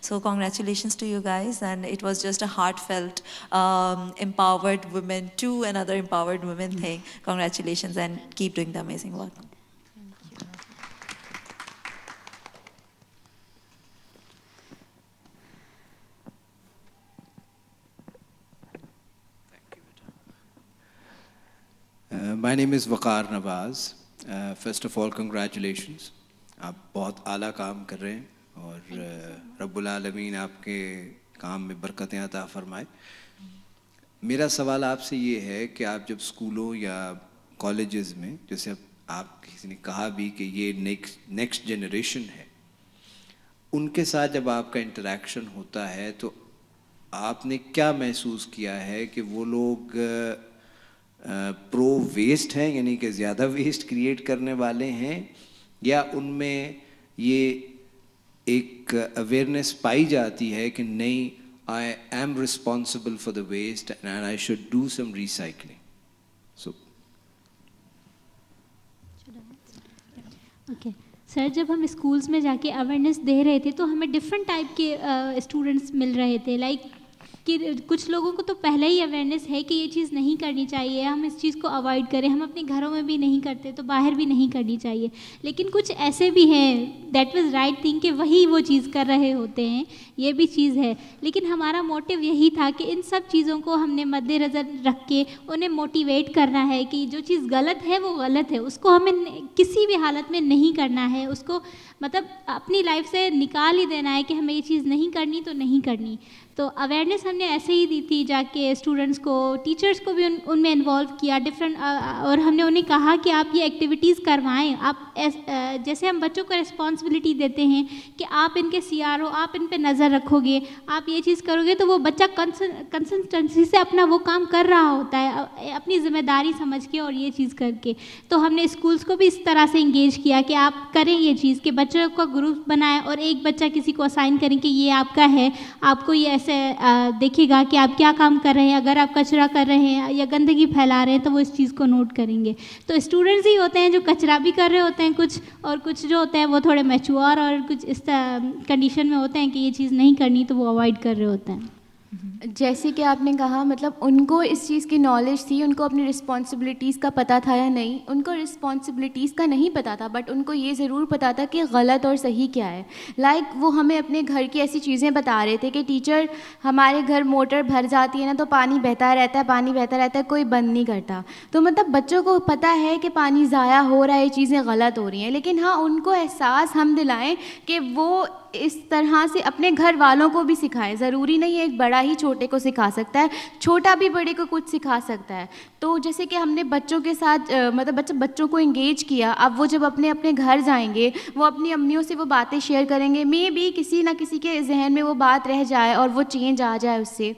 So congratulations to you guys, and it was just a heartfelt empowered women to another empowered women thing. Congratulations, and keep doing the amazing work. My name is Waqar Nawaz. First of all, congratulations. آپ بہت اعلیٰ کام کر رہے ہیں اور رب العالمین آپ کے کام میں برکتیں عطا فرمائے. میرا سوال آپ سے یہ ہے کہ آپ جب اسکولوں یا کالجز میں، جیسے آپ کسی نے کہا بھی کہ یہ نیکسٹ جنریشن ہے، ان کے ساتھ جب آپ کا انٹریکشن ہوتا ہے تو آپ نے کیا محسوس کیا ہے کہ وہ لوگ پرو ویسٹ ہیں، یعنی کہ زیادہ ویسٹ کریٹ کرنے والے ہیں، یا ان میں یہ ایک اویئرنیس پائی جاتی ہے کہ نہیں، I am responsible for the waste and I should do some recycling. So okay sir, جب ہم اسکولس میں جا کے اویئرنیس دے رہے تھے تو ہمیں ڈفرینٹ ٹائپ کے اسٹوڈنٹس مل رہے تھے. لائک کہ کچھ لوگوں کو تو پہلے ہی اویئرنیس ہے کہ یہ چیز نہیں کرنی چاہیے، ہم اس چیز کو اوائڈ کریں، ہم اپنے گھروں میں بھی نہیں کرتے تو باہر بھی نہیں کرنی چاہیے. لیکن کچھ ایسے بھی ہیں دیٹ واز رائٹ تھنگ کہ وہی وہ چیز کر رہے ہوتے ہیں، یہ بھی چیز ہے. لیکن ہمارا موٹیو یہی تھا کہ ان سب چیزوں کو ہم نے مد نظر رکھ کے انہیں موٹیویٹ کرنا ہے کہ جو چیز غلط ہے وہ غلط ہے، اس کو ہمیں کسی بھی حالت میں نہیں کرنا ہے، اس کو مطلب اپنی لائف سے نکال ہی دینا ہے کہ ہمیں یہ چیز نہیں کرنی تو نہیں کرنی. تو اویئرنیس ہم نے ایسے ہی دی تھی جا کے اسٹوڈنٹس کو، ٹیچرس کو بھی ان میں انوالو کیا ڈفرینٹ، اور ہم نے انہیں کہا کہ آپ یہ ایکٹیویٹیز کروائیں. آپ جیسے ہم بچوں کو رسپانسبلٹی دیتے ہیں کہ آپ ان کے سی آر ہو، آپ ان پہ نظر رکھو گے، آپ یہ چیز کرو گے، تو وہ بچہ کنسسٹنسی سے اپنا وہ کام کر رہا ہوتا ہے اپنی ذمہ داری سمجھ کے اور یہ چیز کر کے. تو ہم نے اسکولس کو بھی اس طرح سے انگیج کیا کہ آپ کریں یہ چیز، کہ بچوں کا گروپ بنائیں اور ایک بچہ کسی کو اسائن کریں کہ یہ آپ کا ہے، آپ کو یہ ایسے دیکھے گا کہ آپ کیا کام کر رہے ہیں، اگر آپ کچرا کر رہے ہیں یا گندگی پھیلا رہے ہیں تو وہ اس چیز کو نوٹ کریں گے. تو اسٹوڈنٹس ہی ہوتے ہیں جو کچرا بھی کر رہے ہوتے ہیں کچھ، اور کچھ جو ہوتے ہیں وہ تھوڑے میچور اور کچھ اس کنڈیشن میں ہوتے ہیں کہ یہ چیز نہیں کرنی تو وہ اوائڈ کر رہے ہوتے ہیں. جیسے کہ آپ نے کہا مطلب ان کو اس چیز کی نالج تھی، ان کو اپنی رسپانسبلٹیز کا پتہ تھا یا نہیں، ان کو رسپانسبلٹیز کا نہیں پتہ تھا، بٹ ان کو یہ ضرور پتہ تھا کہ غلط اور صحیح کیا ہے. لائک وہ ہمیں اپنے گھر کی ایسی چیزیں بتا رہے تھے کہ ٹیچر ہمارے گھر موٹر بھر جاتی ہے نا تو پانی بہتا رہتا ہے، پانی بہتا رہتا ہے، کوئی بند نہیں کرتا. تو مطلب بچوں کو پتہ ہے کہ پانی ضائع ہو رہا ہے، یہ چیزیں غلط ہو رہی ہیں، لیکن ہاں ان کو احساس ہم دلائیں کہ وہ اس طرح سے اپنے گھر والوں کو بھی سکھائے. ضروری نہیں ہے ایک بڑا ہی چھوٹے کو سکھا سکتا ہے، چھوٹا بھی بڑے کو کچھ سکھا سکتا ہے. تو جیسے کہ ہم نے بچوں کے ساتھ مطلب بچوں کو انگیج کیا، اب وہ جب اپنے گھر جائیں گے وہ اپنی امیوں سے وہ باتیں شیئر کریں گے، مے بی کسی نہ کسی کے ذہن میں وہ بات رہ جائے اور وہ چینج آ جائے اس سے.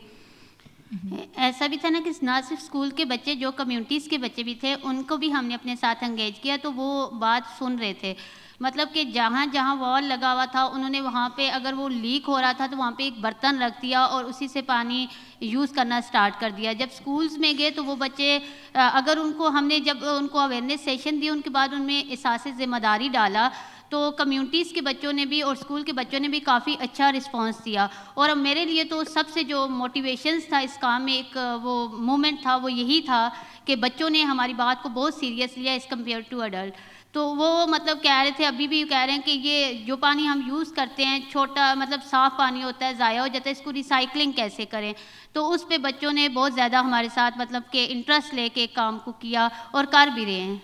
ایسا بھی تھا نا کہ نہ صرف اسکول کے بچے، جو کمیونٹیز کے بچے بھی تھے ان کو بھی ہم نے اپنے ساتھ انگیج کیا، تو وہ بات سن رہے تھے. مطلب کہ جہاں جہاں وال لگا ہوا تھا انہوں نے وہاں پہ اگر وہ لیک ہو رہا تھا تو وہاں پہ ایک برتن رکھ دیا اور اسی سے پانی یوز کرنا سٹارٹ کر دیا. جب اسکولس میں گئے تو وہ بچے اگر ان کو ہم نے جب ان کو اویئرنیس سیشن دی، ان کے بعد ان میں احساس ذمہ داری ڈالا، تو کمیونٹیز کے بچوں نے بھی اور اسکول کے بچوں نے بھی کافی اچھا رسپانس دیا. اور اب میرے لیے تو سب سے جو موٹیویشنس تھا اس کام میں، ایک وہ مومنٹ تھا، وہ یہی تھا کہ بچوں نے ہماری بات کو بہت سیریس لیا ایز کمپیئر ٹو ایڈلٹ. تو وہ مطلب کہہ رہے تھے، ابھی بھی کہہ رہے ہیں کہ یہ جو پانی ہم یوز کرتے ہیں چھوٹا مطلب صاف پانی ہوتا ہے، ضائع ہو جاتا ہے، اس کو ریسائکلنگ کیسے کریں. تو اس پہ بچوں نے بہت زیادہ ہمارے ساتھ مطلب کہ انٹرسٹ لے کے کام کو کیا اور کر بھی رہے ہیں.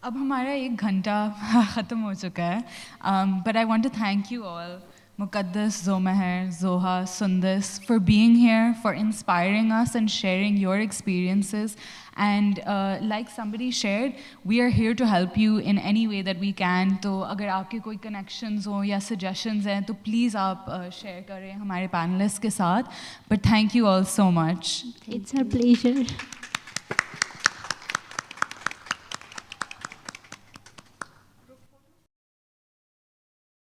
اب ہمارا 1 گھنٹہ ختم ہو چکا ہے، but I want to thank you all Muqaddas, Zomaher, Zoha, Sundus, for being here, for inspiring us and sharing your experiences. And like somebody shared, we are here to help you in any way that we can. تو اگر آپ کے کوئی connections ہوں یا suggestions ہیں تو please آپ شیئر کریں ہمارے پینلسٹ کے ساتھ. But thank you all so much. It's our pleasure.